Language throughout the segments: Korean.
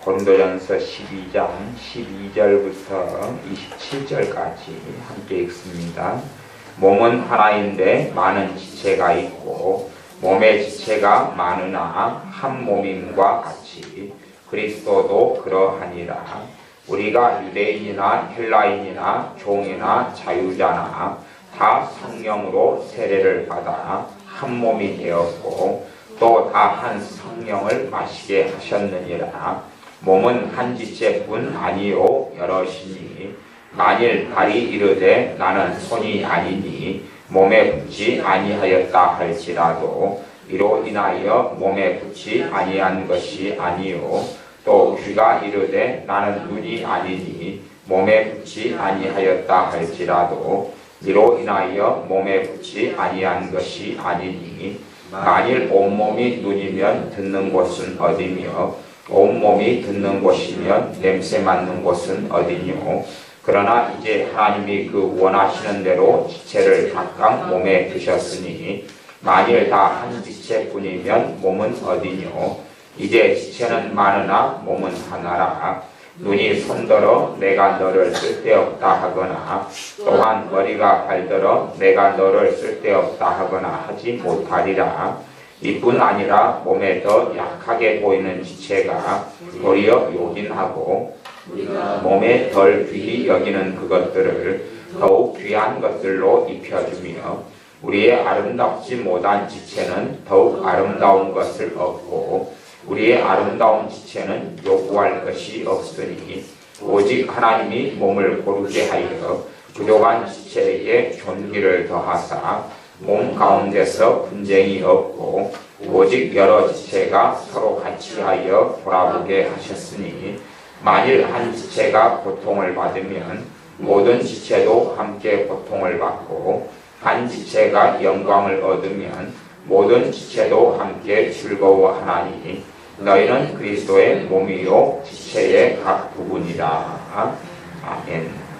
고린도전서 12장 12절부터 27절까지 함께 읽습니다. 몸은 하나인데 많은 지체가 있고 몸의 지체가 많으나 한 몸임과 같이 그리스도도 그러하니라. 우리가 유대인이나 헬라인이나 종이나 자유자나 다 성령으로 세례를 받아 한 몸이 되었고 또 다 한 성령을 마시게 하셨느니라. 몸은 한 지체뿐 아니요 여럿이니 만일 발이 이르되 나는 손이 아니니 몸에 붙지 아니하였다 할지라도 이로 인하여 몸에 붙지 아니한 것이 아니요 또 귀가 이르되 나는 눈이 아니니 몸에 붙지 아니하였다 할지라도 이로 인하여 몸에 붙지 아니한 것이 아니니 만일 온몸이 눈이면 듣는 곳은 어디며 온몸이 듣는 곳이면 냄새 맡는 곳은 어디뇨. 그러나 이제 하나님이 그 원하시는 대로 지체를 각각 몸에 두셨으니 만일 다 한 지체뿐이면 몸은 어디뇨. 이제 지체는 많으나 몸은 하나라. 눈이 손들어 내가 너를 쓸데없다 하거나 또한 머리가 발들어 내가 너를 쓸데없다 하거나 하지 못하리라. 이뿐 아니라 몸에 더 약하게 보이는 지체가 도리어 요긴하고 몸에 덜 귀히 여기는 그것들을 더욱 귀한 것들로 입혀주며 우리의 아름답지 못한 지체는 더욱 아름다운 것을 얻고 우리의 아름다운 지체는 요구할 것이 없으니 오직 하나님이 몸을 고르게 하여 부족한 지체에게 존귀를 더하사 몸 가운데서 분쟁이 없고 오직 여러 지체가 서로 같이 하여 돌아보게 하셨으니 만일 한 지체가 고통을 받으면 모든 지체도 함께 고통을 받고 한 지체가 영광을 얻으면 모든 지체도 함께 즐거워하나니 너희는 그리스도의 몸이요 지체의 각 부분이라. 아멘.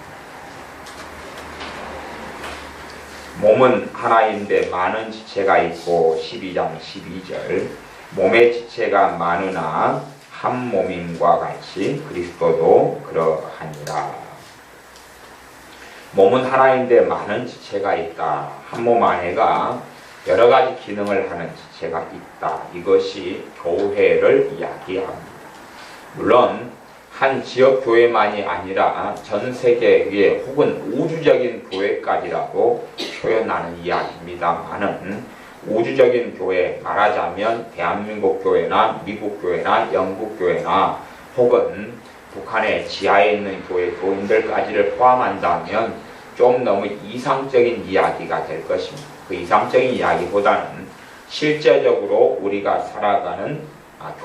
몸은 하나인데 많은 지체가 있고 12장 12절 몸의 지체가 많으나 한 몸임과 같이 그리스도도 그러하니라. 몸은 하나인데 많은 지체가 있다. 한 몸 안에가 여러 가지 기능을 하는 지체가 있다. 이것이 교회를 이야기합니다. 물론 한 지역 교회만이 아니라 전 세계의 혹은 우주적인 교회까지라도 표현하는 이야기입니다만은 우주적인 교회 말하자면 대한민국 교회나 미국 교회나 영국 교회나 혹은 북한의 지하에 있는 교회 교인들까지를 포함한다면 좀 너무 이상적인 이야기가 될 것입니다. 그 이상적인 이야기보다는 실제적으로 우리가 살아가는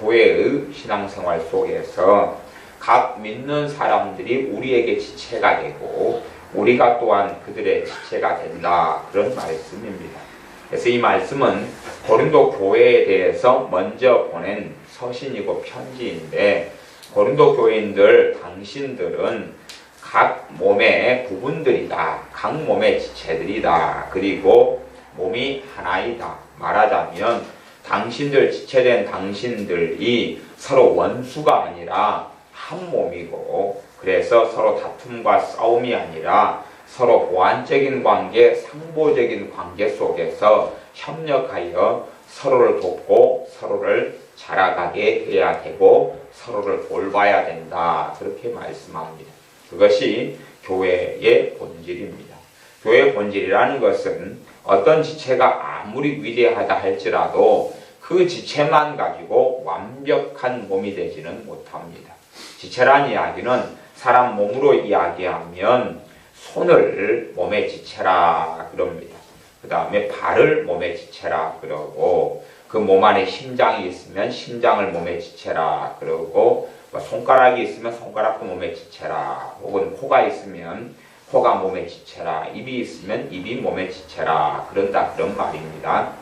교회의 신앙생활 속에서 각 믿는 사람들이 우리에게 지체가 되고 우리가 또한 그들의 지체가 된다. 그런 말씀입니다. 그래서 이 말씀은 고린도 교회에 대해서 먼저 보낸 서신이고 편지인데 고린도 교인들 당신들은 각 몸의 부분들이다. 각 몸의 지체들이다. 그리고 몸이 하나이다. 말하자면 당신들 지체된 당신들이 서로 원수가 아니라 한 몸이고 그래서 서로 다툼과 싸움이 아니라 서로 보완적인 관계, 상보적인 관계 속에서 협력하여 서로를 돕고 서로를 자라가게 해야 되고 서로를 돌봐야 된다. 그렇게 말씀합니다. 그것이 교회의 본질입니다. 교회의 본질이라는 것은 어떤 지체가 아무리 위대하다 할지라도 그 지체만 가지고 완벽한 몸이 되지는 못합니다. 지체란 이야기는 사람 몸으로 이야기하면 손을 몸의 지체라 그럽니다. 그 다음에 발을 몸의 지체라 그러고 그 몸 안에 심장이 있으면 심장을 몸의 지체라 그러고 손가락이 있으면 손가락도 몸의 지체라 혹은 코가 있으면 코가 몸의 지체라 입이 있으면 입이 몸의 지체라 그런다 그런 말입니다.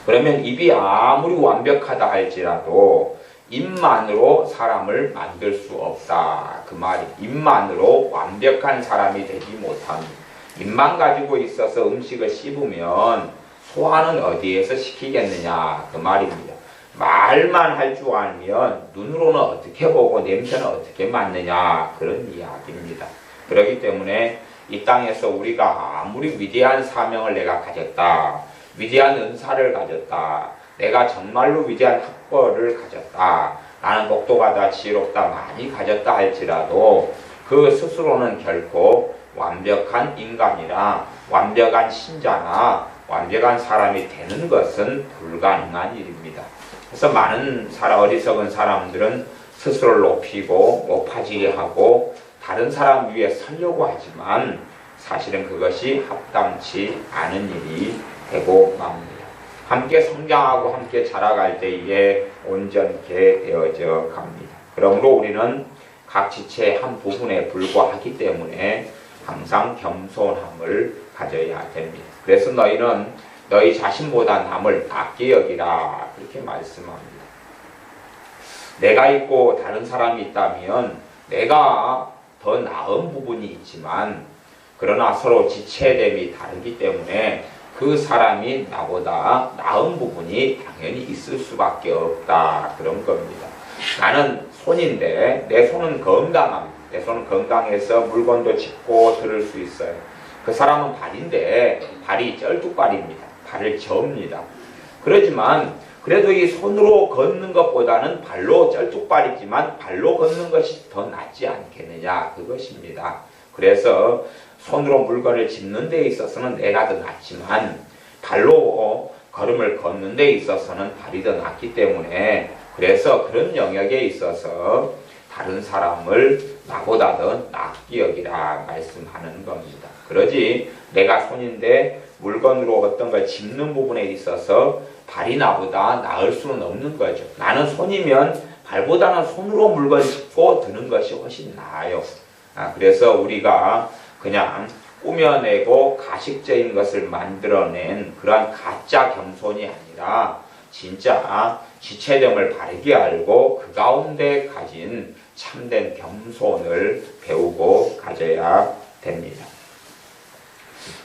그러면 입이 아무리 완벽하다 할지라도 입만으로 사람을 만들 수 없다. 그 말이 입만으로 완벽한 사람이 되지 못합니다. 입만 가지고 있어서 음식을 씹으면 소화는 어디에서 시키겠느냐 그 말입니다. 말만 할 줄 알면 눈으로는 어떻게 보고 냄새는 어떻게 맡느냐, 그런 이야기입니다. 그렇기 때문에 이 땅에서 우리가 아무리 위대한 사명을 내가 가졌다, 위대한 은사를 가졌다, 내가 정말로 위대한 학벌을 가졌다, 나는 똑똑하다, 지혜롭다, 많이 가졌다 할지라도 그 스스로는 결코 완벽한 인간이나 완벽한 신자나 완벽한 사람이 되는 것은 불가능한 일입니다. 그래서 많은 어리석은 사람들은 스스로를 높이고 높아지게 하고 다른 사람 위에 서려고 하지만 사실은 그것이 합당치 않은 일이 되고 맙니다. 함께 성장하고 함께 자라갈 때에 온전케 되어져 갑니다. 그러므로 우리는 각 지체의 한 부분에 불과하기 때문에 항상 겸손함을 가져야 됩니다. 그래서 너희는 너희 자신보다 남을 낮게 여기라, 그렇게 말씀합니다. 내가 있고 다른 사람이 있다면 내가 더 나은 부분이 있지만 그러나 서로 지체됨이 다르기 때문에 그 사람이 나보다 나은 부분이 당연히 있을 수밖에 없다, 그런 겁니다. 나는 손인데 내 손은 건강합니다. 내 손은 건강해서 물건도 짚고 들을 수 있어요. 그 사람은 발인데 발이 쩔뚝발입니다. 발을 접니다. 그러지만 그래도 이 손으로 걷는 것보다는 발로 쩔뚝발이지만 발로 걷는 것이 더 낫지 않겠느냐, 그것입니다. 그래서 손으로 물건을 짚는 데 있어서는 내가 더 낫지만 발로 걸음을 걷는 데 있어서는 발이 더 낫기 때문에 그래서 그런 영역에 있어서 다른 사람을 나보다 더 낫게 여기라 말씀하는 겁니다. 그러지 내가 손인데 물건으로 어떤 걸 짚는 부분에 있어서 발이 나보다 나을 수는 없는 거죠. 나는 손이면 발보다는 손으로 물건 짚고 드는 것이 훨씬 나아요. 그래서 우리가 그냥 꾸며내고 가식적인 것을 만들어낸 그러한 가짜 겸손이 아니라 진짜 지체됨을 바르게 알고 그 가운데 가진 참된 겸손을 배우고 가져야 됩니다.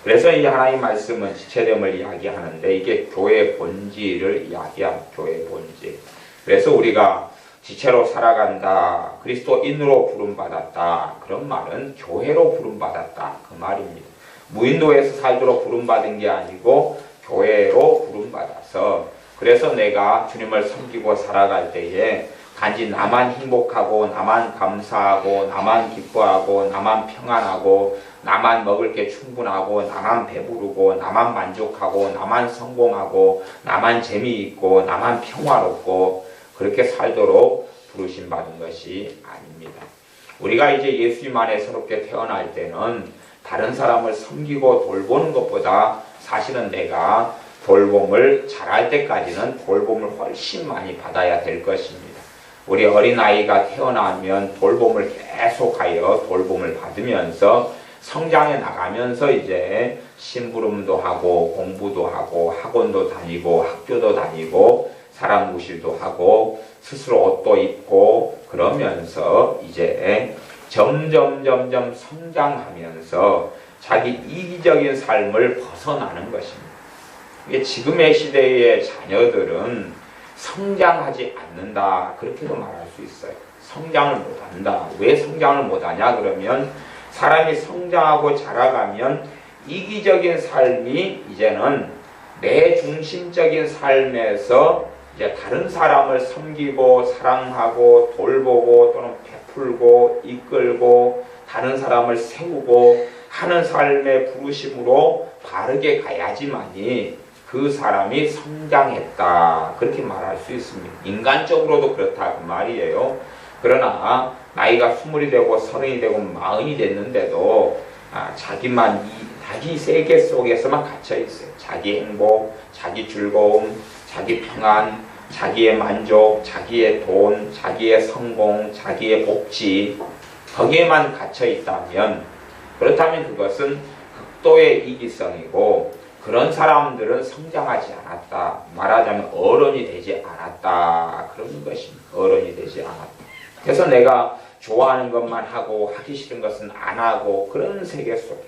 그래서 이 하나님 말씀은 지체됨을 이야기하는데 이게 교회의 본질을 이야기합니다. 교회의 본질. 그래서 우리가 지체로 살아간다, 그리스도인으로 부름받았다, 그런 말은 교회로 부름받았다, 그 말입니다. 무인도에서 살도록 부름받은 게 아니고 교회로 부름받아서 그래서 내가 주님을 섬기고 살아갈 때에 단지 나만 행복하고 나만 감사하고 나만 기뻐하고 나만 평안하고 나만 먹을 게 충분하고 나만 배부르고 나만 만족하고 나만 성공하고 나만 재미있고 나만 평화롭고 그렇게 살도록 부르심 받은 것이 아닙니다. 우리가 이제 예수님 안에 새롭게 태어날 때는 다른 사람을 섬기고 돌보는 것보다 사실은 내가 돌봄을 잘할 때까지는 돌봄을 훨씬 많이 받아야 될 것입니다. 우리 어린아이가 태어나면 돌봄을 계속하여 돌봄을 받으면서 성장해 나가면서 이제 심부름도 하고 공부도 하고 학원도 다니고 학교도 다니고 사람 무실도 하고 스스로 옷도 입고 그러면서 이제 점점 성장하면서 자기 이기적인 삶을 벗어나는 것입니다. 지금의 시대의 자녀들은 성장하지 않는다, 그렇게도 말할 수 있어요. 성장을 못한다. 왜 성장을 못하냐 그러면 사람이 성장하고 자라가면 이기적인 삶이 이제는 내 중심적인 삶에서 이제 다른 사람을 섬기고 사랑하고 돌보고 또는 베풀고 이끌고 다른 사람을 세우고 하는 삶의 부르심으로 바르게 가야지만이 그 사람이 성장했다, 그렇게 말할 수 있습니다. 인간적으로도 그렇다 그 말이에요. 그러나 나이가 20이 되고 30이 되고 40이 됐는데도 자기 세계 속에서만 갇혀 있어요. 자기 행복, 자기 즐거움, 자기 평안, 자기의 만족, 자기의 돈, 자기의 성공, 자기의 복지, 거기에만 갇혀 있다면 그렇다면 그것은 극도의 이기성이고 그런 사람들은 성장하지 않았다. 말하자면 어른이 되지 않았다, 그런 것입니다. 어른이 되지 않았다. 그래서 내가 좋아하는 것만 하고 하기 싫은 것은 안 하고 그런 세계 속에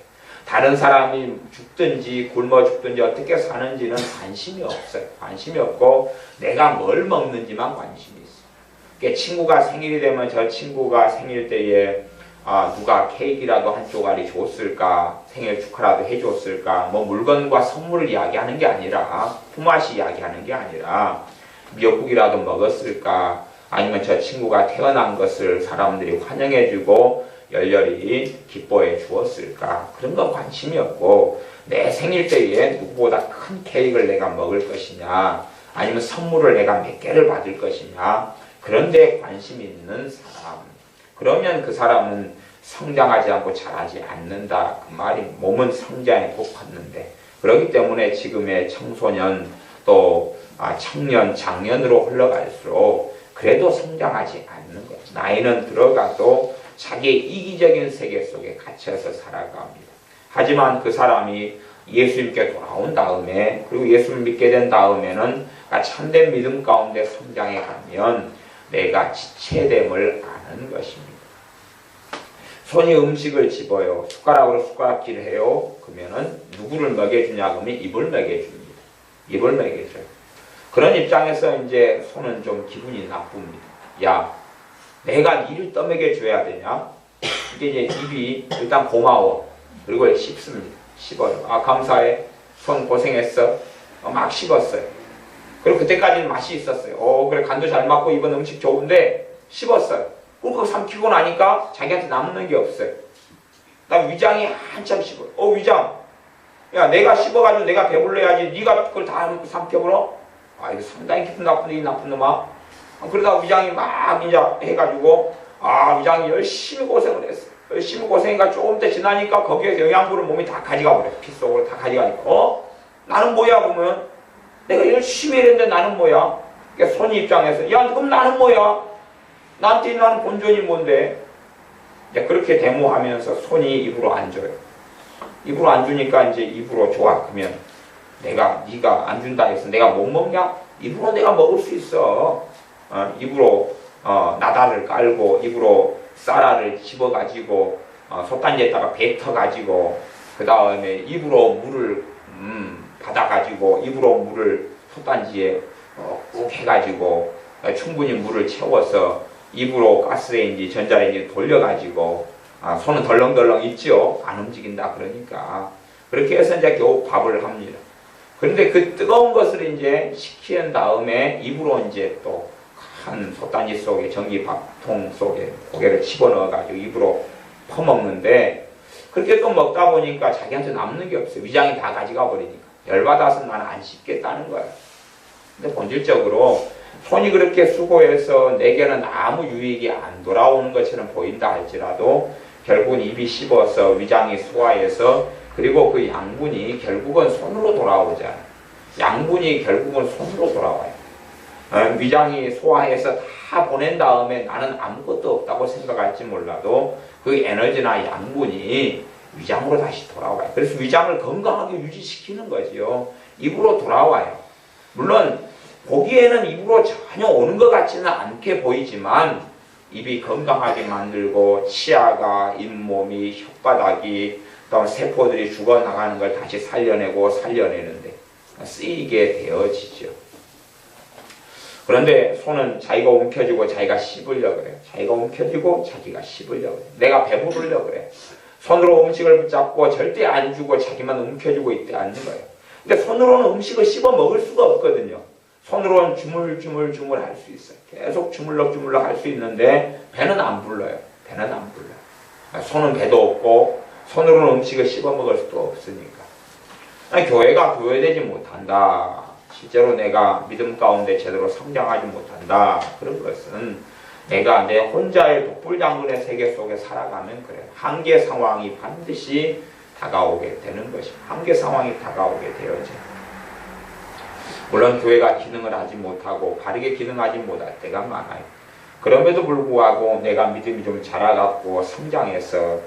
다른 사람이 죽든지 굶어 죽든지 어떻게 사는지는 관심이 없어요. 관심이 없고 내가 뭘 먹는지만 관심이 있어요. 그러니까 친구가 생일이 되면 저 친구가 생일 때에 누가 케이크라도 한 쪼가리 줬을까, 생일 축하라도 해줬을까, 뭐 물건과 선물을 이야기하는 게 아니라, 품앗이 이야기하는 게 아니라 미역국이라도 먹었을까, 아니면 저 친구가 태어난 것을 사람들이 환영해주고 열렬히 기뻐해 주었을까, 그런 건 관심이 없고, 내 생일 때에 누구보다 큰 케이크를 내가 먹을 것이냐, 아니면 선물을 내가 몇 개를 받을 것이냐, 그런 데 관심이 있는 사람, 그러면 그 사람은 성장하지 않고 자라지 않는다. 그 말이 몸은 성장했고 컸는데, 그렇기 때문에 지금의 청소년 또 청년, 장년으로 흘러갈수록 그래도 성장하지 않는 거예요. 나이는 들어가도 자기의 이기적인 세계 속에 갇혀서 살아갑니다. 하지만 그 사람이 예수님께 돌아온 다음에, 그리고 예수를 믿게 된 다음에는 참된 믿음 가운데 성장해 가면 내가 지체됨을 아는 것입니다. 손이 음식을 집어요. 숟가락으로 숟가락질을 해요. 그러면은 누구를 먹여주냐 그러면 입을 먹여줍니다. 입을 먹여줘요. 그런 입장에서 이제 손은 좀 기분이 나쁩니다. 야, 내가 니를 떠먹여줘야 되냐? 이게 이제 입이 일단 고마워. 그리고 씹습니다. 씹어요. 감사해. 손 고생했어. 막 씹었어요. 그리고 그때까지는 맛이 있었어요. 그래, 간도 잘 맞고 입은 음식 좋은데 씹었어요. 그거 삼키고 나니까 자기한테 남는 게 없어요. 나 위장이 한참 씹어요. 위장. 야, 내가 씹어가지고 내가 배불러야지. 네가 그걸 다 삼켜버려? 이거 상당히 기분 나쁜데, 이 나쁜 놈아. 그러다 위장이 막 이제 해가지고, 위장이 열심히 고생을 했어요. 열심히 고생이니까 조금 더 지나니까 거기에 영양분을 몸이 다 가져가 버려요. 피 속으로 다 가져가니까. 나는 뭐야, 보면. 내가 열심히 했는데 나는 뭐야? 그러니까 손이 입장에서, 야, 그럼 나는 뭐야? 나한테 나는 본전이 뭔데? 그렇게 데모하면서 손이 입으로 안 줘요. 입으로 안 주니까 이제 입으로 줘. 그러면 네가 안 준다 해서 내가 못 먹냐? 입으로 내가 먹을 수 있어. 입으로 나다를 깔고 입으로 쌀알을 집어가지고 솥단지에다가 뱉어가지고 그 다음에 입으로 물을 받아가지고 입으로 물을 솥단지에 꾹 해가지고 충분히 물을 채워서 입으로 가스레인지 전자레인지 돌려가지고 손은 덜렁덜렁 있죠. 안 움직인다 그러니까 그렇게 해서 이제 겨우 밥을 합니다. 그런데 그 뜨거운 것을 이제 식힌 다음에 입으로 이제 또 한 솥단지 속에 전기밥통 속에 고개를 집어넣어가지고 입으로 퍼먹는데 그렇게 또 먹다 보니까 자기한테 남는 게 없어요. 위장이 다 가져가 버리니까 열받아서 나는 안 씹겠다는 거야. 근데 본질적으로 손이 그렇게 수고해서 내게는 아무 유익이 안 돌아오는 것처럼 보인다 할지라도 결국은 입이 씹어서 위장이 소화해서 그리고 그 양분이 결국은 손으로 돌아오잖아요. 양분이 결국은 손으로 돌아와요. 위장이 소화해서 다 보낸 다음에 나는 아무것도 없다고 생각할지 몰라도 그 에너지나 양분이 위장으로 다시 돌아와요. 그래서 위장을 건강하게 유지시키는 거지요. 입으로 돌아와요. 물론 보기에는 입으로 전혀 오는 것 같지는 않게 보이지만 입이 건강하게 만들고 치아가, 잇몸이, 혓바닥이 그다음 세포들이 죽어나가는 걸 다시 살려내는데 쓰이게 되어지죠. 그런데 손은 자기가 움켜쥐고 자기가 씹으려고 그래요. 자기가 움켜쥐고 자기가 씹으려고 그래요. 내가 배부르려고 그래요. 손으로 음식을 붙잡고 절대 안 주고 자기만 움켜쥐고 있지 않는 거예요. 근데 손으로는 음식을 씹어 먹을 수가 없거든요. 손으로는 주물주물 할 수 있어요. 계속 주물럭주물럭 할 수 있는데 배는 안 불러요. 배는 안 불러요. 손은 배도 없고 손으로는 음식을 씹어 먹을 수도 없으니까. 교회가 교회되지 못한다. 실제로 내가 믿음 가운데 제대로 성장하지 못한다. 그런 것은 내가 내 혼자의 독불장군의 세계 속에 살아가면 그래요. 한계 상황이 반드시 다가오게 되는 것입니다. 한계 상황이 다가오게 되어져요. 물론 교회가 기능을 하지 못하고 바르게 기능하지 못할 때가 많아요. 그럼에도 불구하고 내가 믿음이 좀 자라갖고 성장해서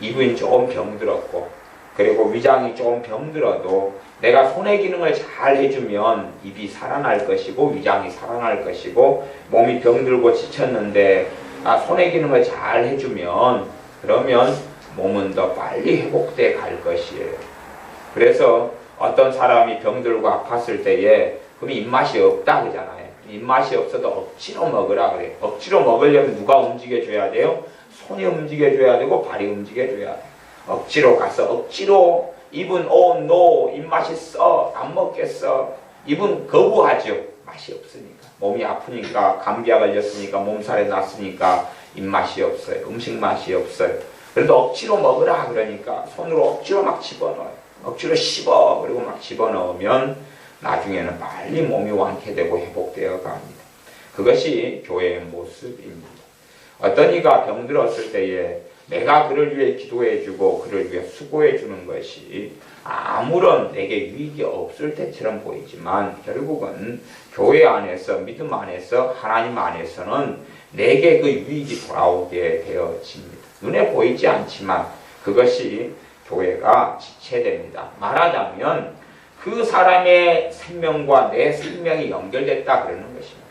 입은 조금 병들었고 그리고 위장이 조금 병들어도 내가 손의 기능을 잘 해주면 입이 살아날 것이고 위장이 살아날 것이고 몸이 병들고 지쳤는데 손의 기능을 잘 해주면 그러면 몸은 더 빨리 회복돼 갈 것이에요. 그래서 어떤 사람이 병들고 아팠을 때에 그럼 입맛이 없다 그러잖아요. 입맛이 없어도 억지로 먹으라 그래요. 억지로 먹으려면 누가 움직여줘야 돼요? 손이 움직여줘야 되고 발이 움직여줘야 돼요. 억지로 가서 억지로 입은 노 입맛이 써 안 먹겠어. 입은 거부하죠. 맛이 없으니까. 몸이 아프니까 감기가 걸렸으니까 몸살에 났으니까 입맛이 없어요. 음식 맛이 없어요. 그래도 억지로 먹으라 그러니까 손으로 억지로 막 집어넣어요. 억지로 씹어. 그리고 막 집어넣으면 나중에는 빨리 몸이 완쾌되고 회복되어 갑니다. 그것이 교회의 모습입니다. 어떤 이가 병들었을 때에 내가 그를 위해 기도해주고 그를 위해 수고해주는 것이 아무런 내게 유익이 없을 때처럼 보이지만 결국은 교회 안에서 믿음 안에서 하나님 안에서는 내게 그 유익이 돌아오게 되어집니다. 눈에 보이지 않지만 그것이 교회가 지체됩니다. 말하자면 그 사람의 생명과 내 생명이 연결됐다 그러는 것입니다.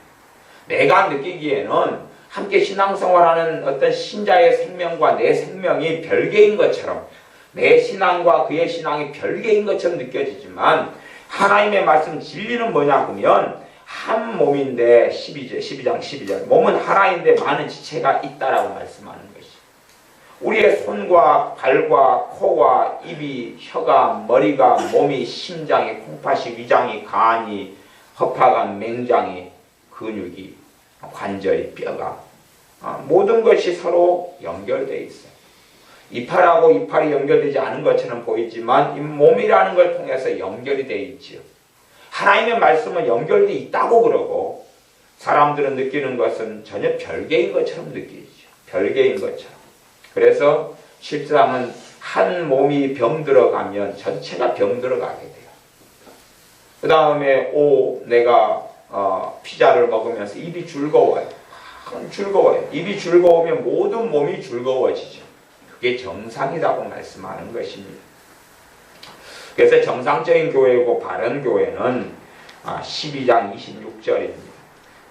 내가 느끼기에는 함께 신앙생활하는 어떤 신자의 생명과 내 생명이 별개인 것처럼 내 신앙과 그의 신앙이 별개인 것처럼 느껴지지만 하나님의 말씀 진리는 뭐냐 그러면 한 몸인데 12장 12절 몸은 하나인데 많은 지체가 있다라고 말씀하는 것이 우리의 손과 발과 코와 입이 혀가 머리가 몸이 심장이 콩팥이 위장이 간이 허파가 맹장이 근육이 관절이 뼈가 모든 것이 서로 연결되어 있어요. 이빨하고 이빨이 연결되지 않은 것처럼 보이지만 이 몸이라는 걸 통해서 연결이 되어 있지요. 하나님의 말씀은 연결되어 있다고 그러고 사람들은 느끼는 것은 전혀 별개인 것처럼 느끼죠. 별개인 것처럼. 그래서 실상은 한 몸이 병들어가면 전체가 병들어가게 돼요. 그 다음에 내가 피자를 먹으면서 입이 즐거워요. 즐거워요. 입이 즐거우면 모든 몸이 즐거워지죠. 그게 정상이라고 말씀하는 것입니다. 그래서 정상적인 교회고 바른 교회는 12장 26절입니다.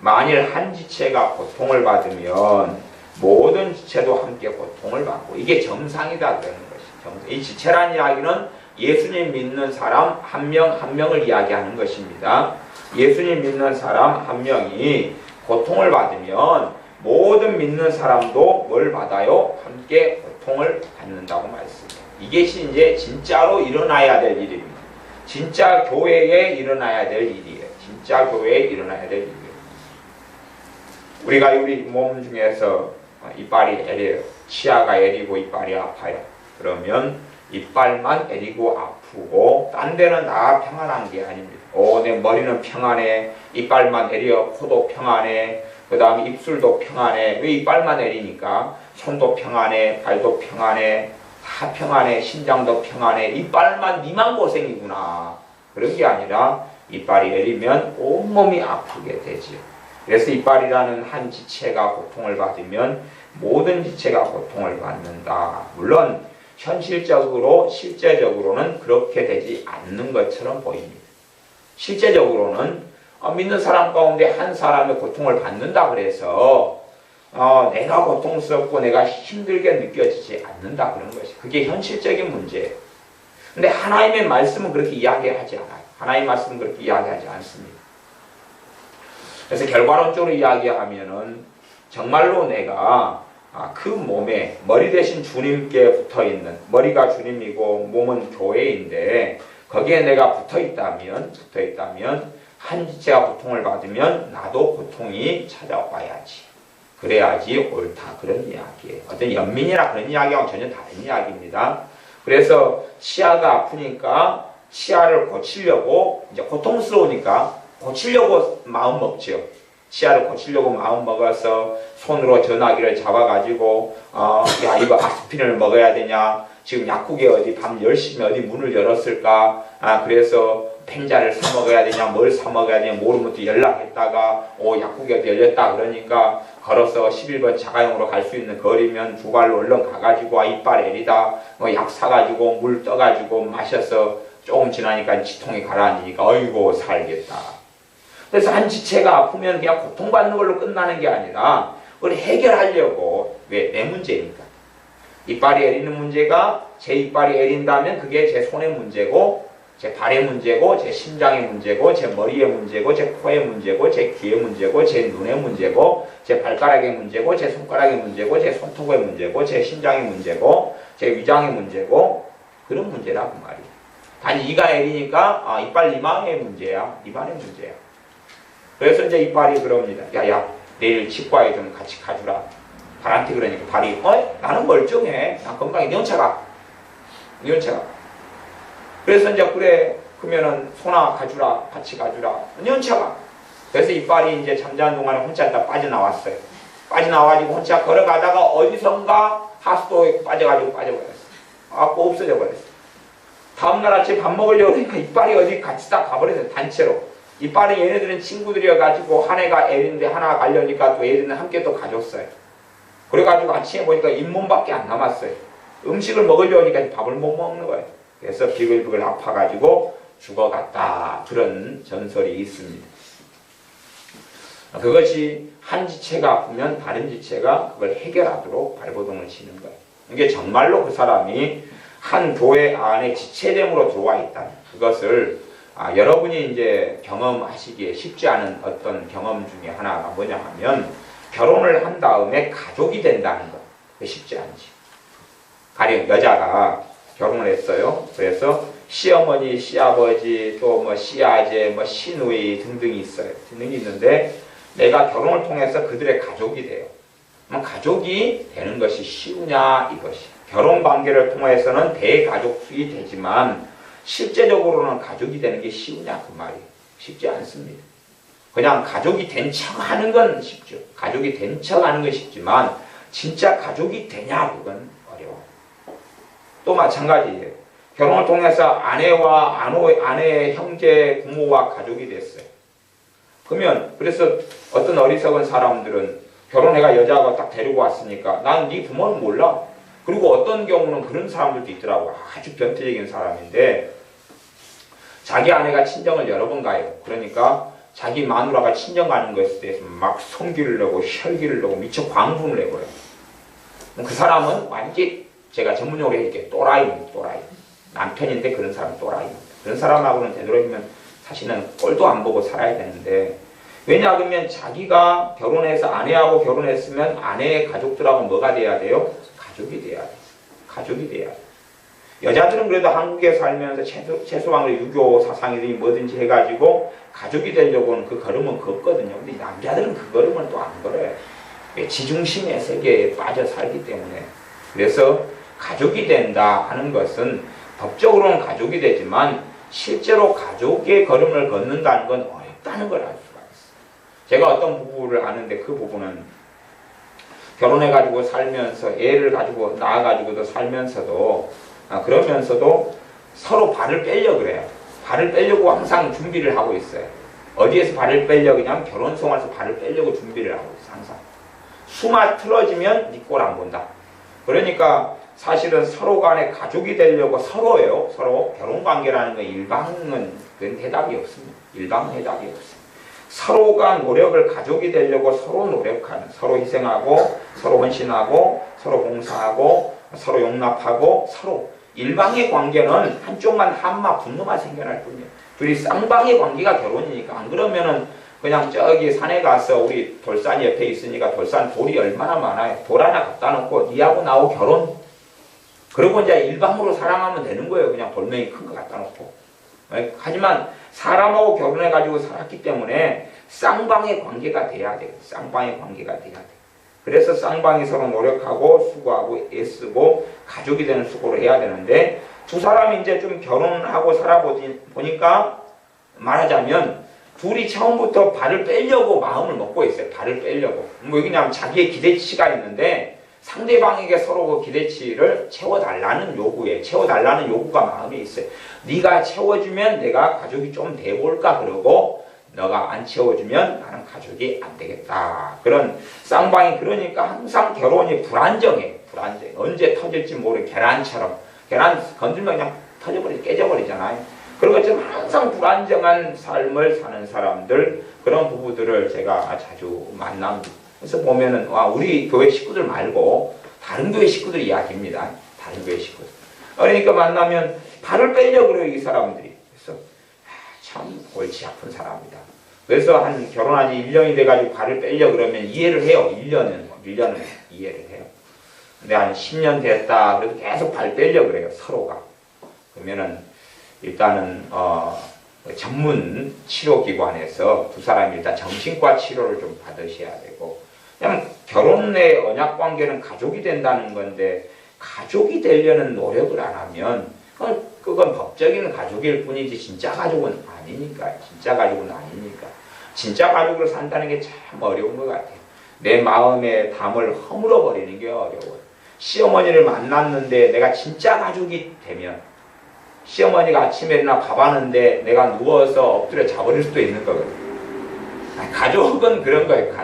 만일 한 지체가 고통을 받으면 모든 지체도 함께 고통을 받고 이게 정상이다 그러는 것이죠. 이 지체란 이야기는 예수님 믿는 사람 한 명 한 명을 이야기하는 것입니다. 예수님 믿는 사람 한 명이 고통을 받으면 모든 믿는 사람도 뭘 받아요? 함께 고통을 받는다고 말씀해요. 이것이 이제 진짜로 일어나야 될 일입니다. 진짜 교회에 일어나야 될 일이에요. 진짜 교회에 일어나야 될 일이에요. 우리가 우리 몸 중에서 이빨이 애려요. 치아가 애리고 이빨이 아파요. 그러면 이빨만 애리고 아프고 딴 데는 다 평안한 게 아닙니다. 내 머리는 평안해. 이빨만 애려. 코도 평안해. 그 다음에 입술도 평안해. 왜 이빨만 애리니까 손도 평안해. 발도 평안해. 다 평안해. 심장도 평안해. 이빨만 니만 고생이구나. 그런 게 아니라 이빨이 애리면 온몸이 아프게 되지요. 그래서 이빨이라는 한 지체가 고통을 받으면 모든 지체가 고통을 받는다. 물론 현실적으로 실제적으로는 그렇게 되지 않는 것처럼 보입니다. 실제적으로는 믿는 사람 가운데 한 사람의 고통을 받는다 그래서 내가 고통스럽고 내가 힘들게 느껴지지 않는다 그런 것이 그게 현실적인 문제예요. 근데 하나님의 말씀은 그렇게 이야기하지 않아요. 하나님의 말씀은 그렇게 이야기하지 않습니다. 그래서 결과론적으로 이야기하면은 정말로 내가 그 몸에 머리 대신 주님께 붙어있는 머리가 주님이고 몸은 교회인데 거기에 내가 붙어있다면 한 지체가 고통을 받으면 나도 고통이 찾아와야지. 그래야지 옳다. 그런 이야기예요. 어떤 연민이나 그런 이야기하고 전혀 다른 이야기입니다. 그래서 치아가 아프니까 치아를 고치려고 이제 고통스러우니까 고치려고 마음 먹죠. 치아를 고치려고 마음 먹어서 손으로 전화기를 잡아가지고 야 이거 아스피린을 먹어야 되냐 지금 약국에 어디 밤 10시면 어디 문을 열었을까 그래서 펜자를 사 먹어야 되냐 뭘 사 먹어야 되냐 모르면 또 연락했다가 약국에 어디 열렸다 그러니까 걸어서 11번 자가용으로 갈 수 있는 거리면 두 발로 얼른 가가지고 이빨 애리다 약 사가지고 물 떠가지고 마셔서 조금 지나니까 치통이 가라앉으니까 어이고 살겠다. 그래서 한 지체가 아프면 그냥 고통받는 걸로 끝나는 게 아니라 그걸 해결하려고 왜? 내 문제니까. 이빨이 애리는 문제가 제 이빨이 애린다면 그게 제 손의 문제고 제 발의 문제고 제 심장의 문제고 제 머리의 문제고 제 코의 문제고 제 귀의 문제고 제 눈의 문제고 제 발가락의 문제고 제 손가락의 문제고 제 손톱의 문제고 제 심장의 문제고 제 위장의 문제고 그런 문제라 그 말이에요. 단지 이가 애리니까 이빨 이만의 문제야. 이만의 문제야. 그래서 이제 이빨이 그럽니다. 야야 내일 치과에 좀 같이 가주라. 발한테 그러니까 발이 나는 멀쩡해. 난 건강해. 니 혼자 가. 니 혼자 가. 그래서 이제 그래 그러면은 소나 가주라. 같이 가주라. 니 혼자 가. 그래서 이빨이 이제 잠자는 동안에 혼자 다 빠져나왔어요. 빠져나와가지고 혼자 걸어가다가 어디선가 하수도에 빠져버렸어. 꼭 없어져 버렸어. 다음날 아침에 밥 먹으려고 하니까 이빨이 어디 같이 다 가버렸어요. 단체로. 이빨은 얘네들은 친구들이어가지고 한 애가 애인데 하나 가려니까 또 얘들은 함께 또 가졌어요. 그래가지고 아침에 보니까 잇몸밖에 안 남았어요. 음식을 먹으려고 하니까 밥을 못 먹는 거예요. 그래서 비글비글 아파가지고 죽어갔다. 그런 전설이 있습니다. 그것이 한 지체가 아프면 다른 지체가 그걸 해결하도록 발버둥을 치는 거예요. 이게 정말로 그 사람이 한 교회 안에 지체됨으로 들어와 있다. 그것을 여러분이 이제 경험하시기에 쉽지 않은 어떤 경험 중에 하나가 뭐냐 하면 결혼을 한 다음에 가족이 된다는 것. 쉽지 않지. 가령 여자가 결혼을 했어요. 그래서 시어머니, 시아버지, 또 뭐 시아제, 뭐 시누이 등등이 있어요. 등등이 있는데 내가 결혼을 통해서 그들의 가족이 돼요. 그럼 가족이 되는 것이 쉬우냐 이것이. 결혼 관계를 통해서는 대가족이 되지만 실제적으로는 가족이 되는 게 쉬우냐 그 말이에요. 쉽지 않습니다. 그냥 가족이 된 척 하는 건 쉽죠. 가족이 된 척 하는 건 쉽지만 진짜 가족이 되냐 그건 어려워. 또 마찬가지예요. 결혼을 통해서 아내의 형제, 부모와 가족이 됐어요. 그러면 그래서 어떤 어리석은 사람들은 결혼해가 여자가 딱 데리고 왔으니까 난 네 부모는 몰라. 그리고 어떤 경우는 그런 사람들도 있더라고. 아주 변태적인 사람인데 자기 아내가 친정을 여러 번 가요. 그러니까 자기 마누라가 친정 가는 것에 대해서 막 성기를 내고 혈기를 내고 미처 광분을 내버려요. 그 사람은 완전히 제가 전문용어로 해줄게 또라이입니다. 또라이. 남편인데 그런 사람은 또라이입니다. 그런 사람하고는 되도록이면 사실은 꼴도 안 보고 살아야 되는데 왜냐하면 자기가 결혼해서 아내하고 결혼했으면 아내의 가족들하고 뭐가 돼야 돼요? 가족이 돼야 돼. 가족이 돼야 돼. 여자들은 그래도 한국에 살면서 최소한으로 유교 사상이든지 뭐든지 해가지고 가족이 되려고는 그 걸음은 걷거든요. 근데 남자들은 그 걸음은 또 안 걸어요. 지중심의 세계에 빠져 살기 때문에. 그래서 가족이 된다 하는 것은 법적으로는 가족이 되지만 실제로 가족의 걸음을 걷는다는 건 어렵다는 걸 알 수가 있어요. 제가 어떤 부부를 아는데 그 부부는 결혼해가지고 살면서 애를 가지고 낳아가지고도 살면서도 그러면서도 서로 발을 빼려고 그래요. 발을 빼려고 항상 준비를 하고 있어요. 어디에서 발을 빼려고 하냐면 결혼생활에서 발을 빼려고 준비를 하고 있어요. 항상. 수마 틀어지면 네 꼴 안 본다. 그러니까 사실은 서로 간에 가족이 되려고 서로예요. 서로 결혼관계라는 건 일방은 그건 대답이 없습니다. 일방 대답이 없습니다. 서로가 노력을 가족이 되려고 서로 노력하는, 서로 희생하고 서로 헌신하고 서로 봉사하고 서로 용납하고 서로 일방의 관계는 한쪽만 한마 분노만 생겨날 뿐이에요. 둘이 쌍방의 관계가 결혼이니까. 안 그러면은 그냥 저기 산에 가서 우리 돌산 옆에 있으니까 돌산 돌이 얼마나 많아요. 돌 하나 갖다 놓고 니하고 나하고 결혼. 그리고 이제 일방으로 사랑하면 되는 거예요. 그냥 돌멩이 큰 거 갖다 놓고. 하지만 사람하고 결혼해가지고 살았기 때문에 쌍방의 관계가 돼야 돼요. 쌍방의 관계가 돼야 돼요. 그래서 쌍방이 서로 노력하고 수고하고 애쓰고 가족이 되는 수고를 해야 되는데 두 사람이 이제 좀 결혼하고 살아보니까 말하자면 둘이 처음부터 발을 빼려고 마음을 먹고 있어요. 발을 빼려고. 뭐 왜냐하면 자기의 기대치가 있는데 상대방에게 서로 그 기대치를 채워달라는 요구에 채워달라는 요구가 마음에 있어요. 네가 채워주면 내가 가족이 좀 돼볼까 그러고 너가 안 채워주면 나는 가족이 안 되겠다. 그런 쌍방이 그러니까 항상 결혼이 불안정해. 불안정해. 언제 터질지 모르는 계란처럼. 계란 건들면 그냥 깨져버리잖아요. 그런 것처럼 항상 불안정한 삶을 사는 사람들, 그런 부부들을 제가 자주 만납니다. 그래서 보면은 우리 교회 식구들 말고 다른 교회 식구들 이야기입니다. 다른 교회 식구들. 그러니까 만나면 발을 빼려고 그래요, 이 사람들이. 그래서 참 골치 아픈 사람이다. 그래서 한 결혼한 지 1년이 돼가지고 발을 빼려고 그러면 이해를 해요. 1년은 이해를 해요. 근데 한 10년 됐다. 그래도 계속 발 빼려고 그래요, 서로가. 그러면은 일단은 전문 치료기관에서 두 사람이 일단 정신과 치료를 좀 받으셔야 되고, 그냥 결혼의 언약 관계는 가족이 된다는 건데 가족이 되려는 노력을 안 하면 그건 법적인 가족일 뿐이지 진짜 가족은 아니니까. 진짜 가족은 아니니까. 진짜 가족으로 산다는 게 참 어려운 것 같아요. 내 마음의 담을 허물어 버리는 게 어려워요. 시어머니를 만났는데 내가 진짜 가족이 되면, 시어머니가 아침에 일어나 밥 하는데 내가 누워서 엎드려 자버릴 수도 있는 거거든요. 가족은 그런 거예요.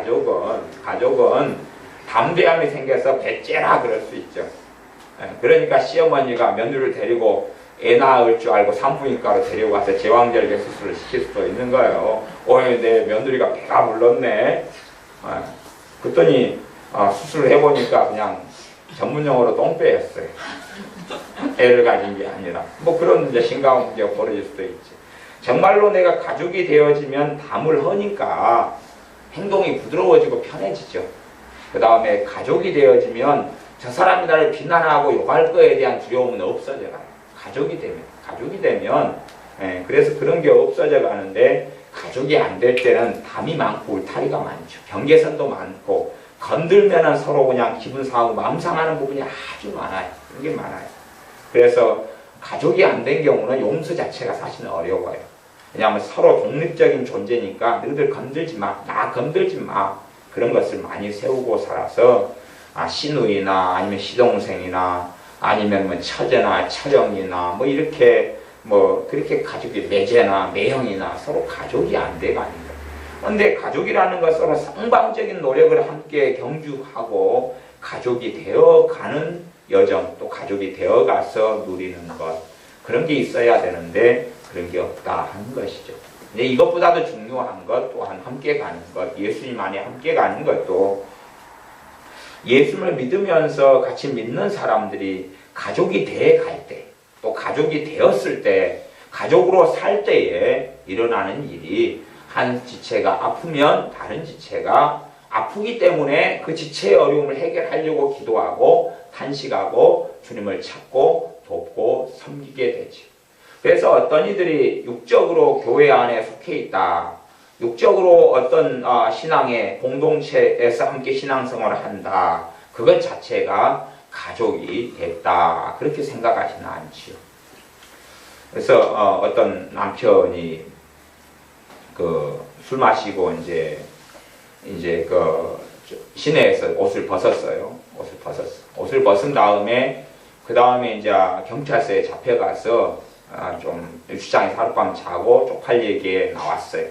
가족은 담대함이 생겨서 배째라 그럴 수 있죠. 그러니까 시어머니가 며느리를 데리고 애 낳을 줄 알고 산부인과로 데리고 가서 제왕절개 수술을 시킬 수도 있는 거예요. 내 며느리가 배가 불렀네. 그랬더니 수술을 해보니까 그냥 전문용어로 똥배였어요. 애를 가진 게 아니라. 뭐 그런 이제 심각한 문제가 벌어질 수도 있지. 정말로 내가 가족이 되어지면 담을 허니까 행동이 부드러워지고 편해지죠. 그 다음에 가족이 되어지면 저 사람이 나를 비난하고 욕할 거에 대한 두려움은 없어져가요. 가족이 되면 그래서 그런 게 없어져 가는데, 가족이 안 될 때는 담이 많고 울타리가 많죠. 경계선도 많고 건들면은 서로 그냥 기분 상하고 마음 상하는 부분이 아주 많아요. 그런 게 많아요. 그래서 가족이 안 된 경우는 용서 자체가 사실은 어려워요. 왜냐하면 서로 독립적인 존재니까 너희들 건들지 마, 나 건들지 마, 그런 것을 많이 세우고 살아서 시누이나 아니면 시동생이나 아니면 뭐 처제나 처형이나 뭐 이렇게 뭐 그렇게 가족이 매제나 매형이나 서로 가족이 안 돼가 아닌가. 그런데 가족이라는 것 서로 쌍방적인 노력을 함께 경주하고 가족이 되어가는 여정, 또 가족이 되어가서 누리는 것, 그런 게 있어야 되는데 그런 게 없다 하는 것이죠. 근데 이것보다도 중요한 것 또한 함께 가는 것, 예수님 안에 함께 가는 것도, 예수를 믿으면서 같이 믿는 사람들이 가족이 되어 갈 때, 또 가족이 되었을 때, 가족으로 살 때에 일어나는 일이, 한 지체가 아프면 다른 지체가 아프기 때문에 그 지체의 어려움을 해결하려고 기도하고 탄식하고 주님을 찾고 돕고 섬기게 되죠. 그래서 어떤 이들이 육적으로 교회 안에 속해 있다, 육적으로 어떤 신앙의 공동체에서 함께 신앙생활을 한다, 그것 자체가 가족이 됐다, 그렇게 생각하지는 않지요. 그래서 어떤 남편이 술 마시고 이제 시내에서 옷을 벗었어요. 옷을 벗은 다음에 그 다음에 이제 경찰서에 잡혀가서 좀 주차장에서 하룻밤 자고 쪽팔리게 나왔어요.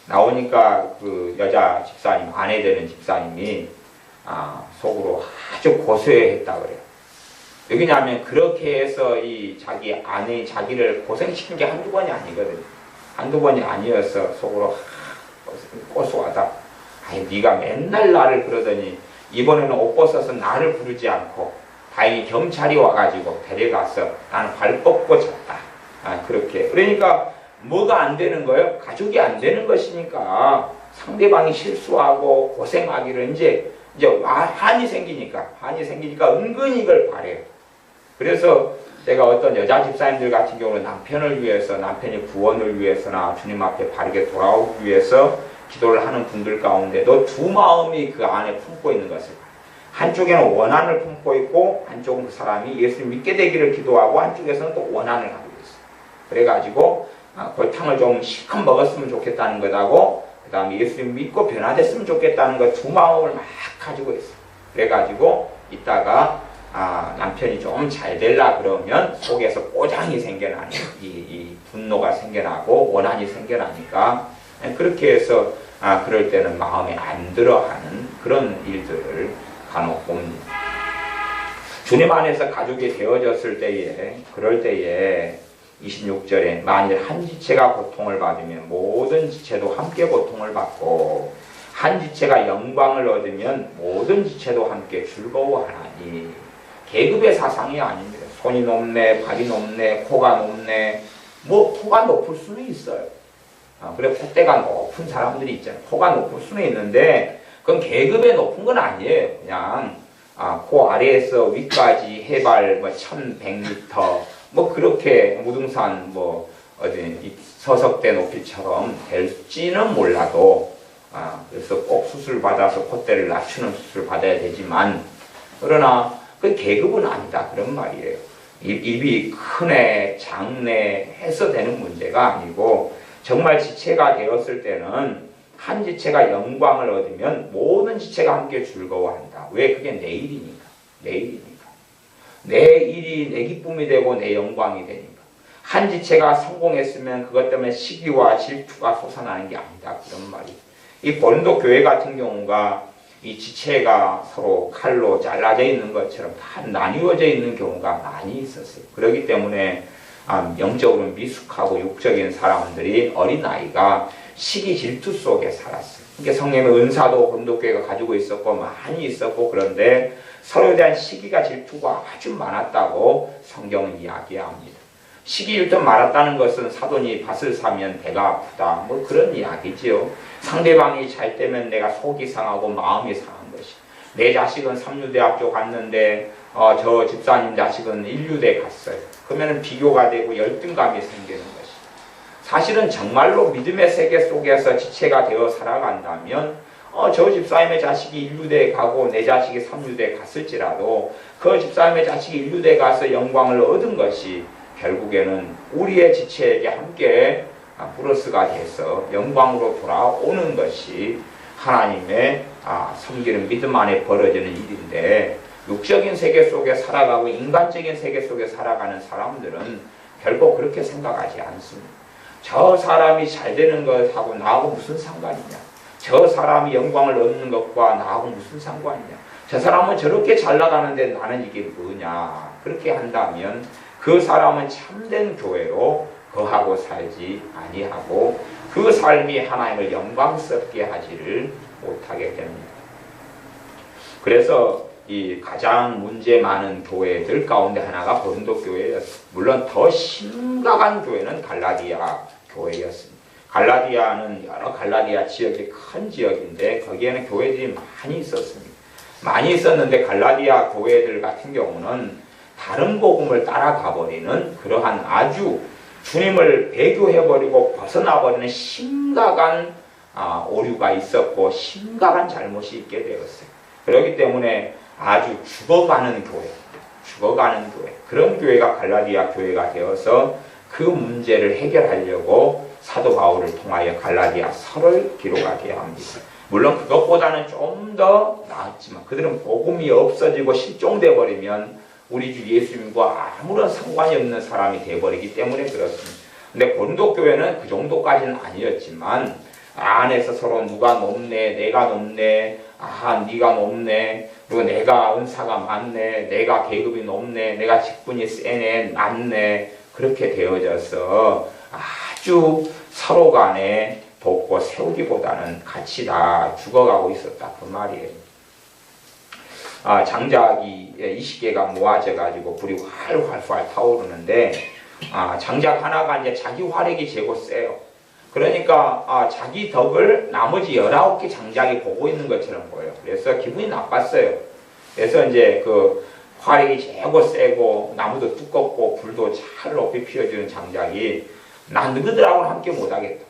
나오니까 그 여자 집사님, 아내 되는 집사님이 속으로 아주 고소해했다 그래요. 왜냐하면 그렇게 해서 이 자기 아내, 자기를 고생시킨 게 한두 번이 아니거든요. 한두 번이 아니어서 속으로 고소하다. 아니, 네가 맨날 나를 그러더니 이번에는 옷 벗어서 나를 부르지 않고 다행히 경찰이 와가지고 데려가서 나는 발 뻗고 잤다. 그렇게. 그러니까 뭐가 안 되는 거예요? 가족이 안 되는 것이니까 상대방이 실수하고 고생하기를 이제 한이 생기니까 은근히 이걸 바래요. 그래서 내가 어떤 여자 집사님들 같은 경우는 남편을 위해서, 남편의 구원을 위해서나 주님 앞에 바르게 돌아오기 위해서 기도를 하는 분들 가운데도 두 마음이 그 안에 품고 있는 것을 봐요. 한쪽에는 원한을 품고 있고 한쪽은 그 사람이 예수를 믿게 되기를 기도하고 한쪽에서는 또 원한을 가지고 있어요. 그래가지고 골탕을 좀 실컷 먹었으면 좋겠다는 것하고 그 다음에 예수를 믿고 변화됐으면 좋겠다는 것, 두 마음을 막 가지고 있어요. 그래가지고 이따가 남편이 좀 잘 되려 그러면 속에서 꼬장이 생겨나니 이 분노가 생겨나고 원한이 생겨나니까 그렇게 해서 그럴 때는 마음에 안 들어하는 그런 일들을 간혹 봅니다. 주님 안에서 가족이 되어졌을 때에, 그럴 때에 26절에 만일 한 지체가 고통을 받으면 모든 지체도 함께 고통을 받고 한 지체가 영광을 얻으면 모든 지체도 함께 즐거워하나니. 계급의 사상이 아닙니다. 손이 높네, 발이 높네, 코가 높네. 뭐 코가 높을 수는 있어요. 그래 콧대가 높은 사람들이 있잖아요. 코가 높을 수는 있는데 그건 계급의 높은 건 아니에요. 그냥 코 아래에서 위까지 해발 뭐 1100m 뭐 그렇게 무등산 뭐 어디 서석대 높이처럼 될지는 몰라도 그래서 꼭 수술 받아서 콧대를 낮추는 수술 받아야 되지만 그러나 그 계급은 아니다 그런 말이에요. 입이 크네 작네 해서 되는 문제가 아니고 정말 지체가 되었을 때는 한 지체가 영광을 얻으면 모든 지체가 함께 즐거워한다. 왜? 그게 내 일이니까. 내 일이니까. 내 일이 내 기쁨이 되고 내 영광이 되니까. 한 지체가 성공했으면 그것 때문에 시기와 질투가 솟아나는 게 아니다. 그런 말이. 이 고린도 교회 같은 경우가 이 지체가 서로 칼로 잘라져 있는 것처럼 다 나뉘어져 있는 경우가 많이 있었어요. 그렇기 때문에 영적으로 미숙하고 육적인 사람들이 어린아이가 시기 질투 속에 살았어요. 그러니까 성령의 은사도 고린도교회가 가지고 있었고 많이 있었고 그런데 서로에 대한 시기가 질투가 아주 많았다고 성경은 이야기합니다. 시기 질투 많았다는 것은 사돈이 밭을 사면 배가 아프다 뭐 그런 이야기지요. 상대방이 잘 되면 내가 속이 상하고 마음이 상한 것이. 내 자식은 삼류대학교 갔는데 저 집사님 자식은 인류대 갔어요. 그러면 비교가 되고 열등감이 생기는 것이. 사실은 정말로 믿음의 세계 속에서 지체가 되어 살아간다면 저 집사님의 자식이 인류대에 가고 내 자식이 삼류대에 갔을지라도 그 집사님의 자식이 인류대에 가서 영광을 얻은 것이 결국에는 우리의 지체에게 함께 플러스가 돼서 영광으로 돌아오는 것이 하나님의 섬기는 믿음 안에 벌어지는 일인데 육적인 세계 속에 살아가고 인간적인 세계 속에 살아가는 사람들은 결코 그렇게 생각하지 않습니다. 저 사람이 잘 되는 것하고 나하고 무슨 상관이냐. 저 사람이 영광을 얻는 것과 나하고 무슨 상관이냐. 저 사람은 저렇게 잘 나가는데 나는 이게 뭐냐. 그렇게 한다면 그 사람은 참된 교회로 거하고 살지 아니하고 그 삶이 하나님을 영광스럽게 하지를 못하게 됩니다. 그래서 이 가장 문제 많은 교회들 가운데 하나가 고린도 교회였습니다. 물론 더 심각한 교회는 갈라디아 교회였습니다. 갈라디아는 여러 갈라디아 지역이 큰 지역인데 거기에는 교회들이 많이 있었습니다. 많이 있었는데 갈라디아 교회들 같은 경우는 다른 복음을 따라가 버리는 그러한 아주 주님을 배교해버리고 벗어나버리는 심각한 오류가 있었고 심각한 잘못이 있게 되었어요. 그렇기 때문에 아주 죽어가는 교회 그런 교회가 갈라디아 교회가 되어서 그 문제를 해결하려고 사도 바울을 통하여 갈라디아서를 기록하게 합니다. 물론 그것보다는 좀 더 나았지만 그들은 복음이 없어지고 실종돼 버리면 우리 주 예수님과 아무런 상관이 없는 사람이 되어버리기 때문에 그렇습니다. 근데 고린도 교회는 그 정도까지는 아니었지만 안에서 서로 누가 높네 내가 높네 네가 높네 그리고 내가 은사가 많네 내가 계급이 높네 내가 직분이 세네 낮네 그렇게 되어져서 아주 서로 간에 돕고 세우기보다는 같이 다 죽어가고 있었다 그 말이에요. 장작이 20개가 모아져 가지고 불이 활활활 타오르는데 장작 하나가 이제 자기 화력이 제고 세요. 그러니까 자기 덕을 나머지 19개 장작이 보고 있는 것처럼 보여요. 그래서 기분이 나빴어요. 그래서 이제 그 화력이 제고 세고 나무도 두껍고 불도 잘 높이 피워주는 장작이 난 너희들하고는 함께 못하겠다.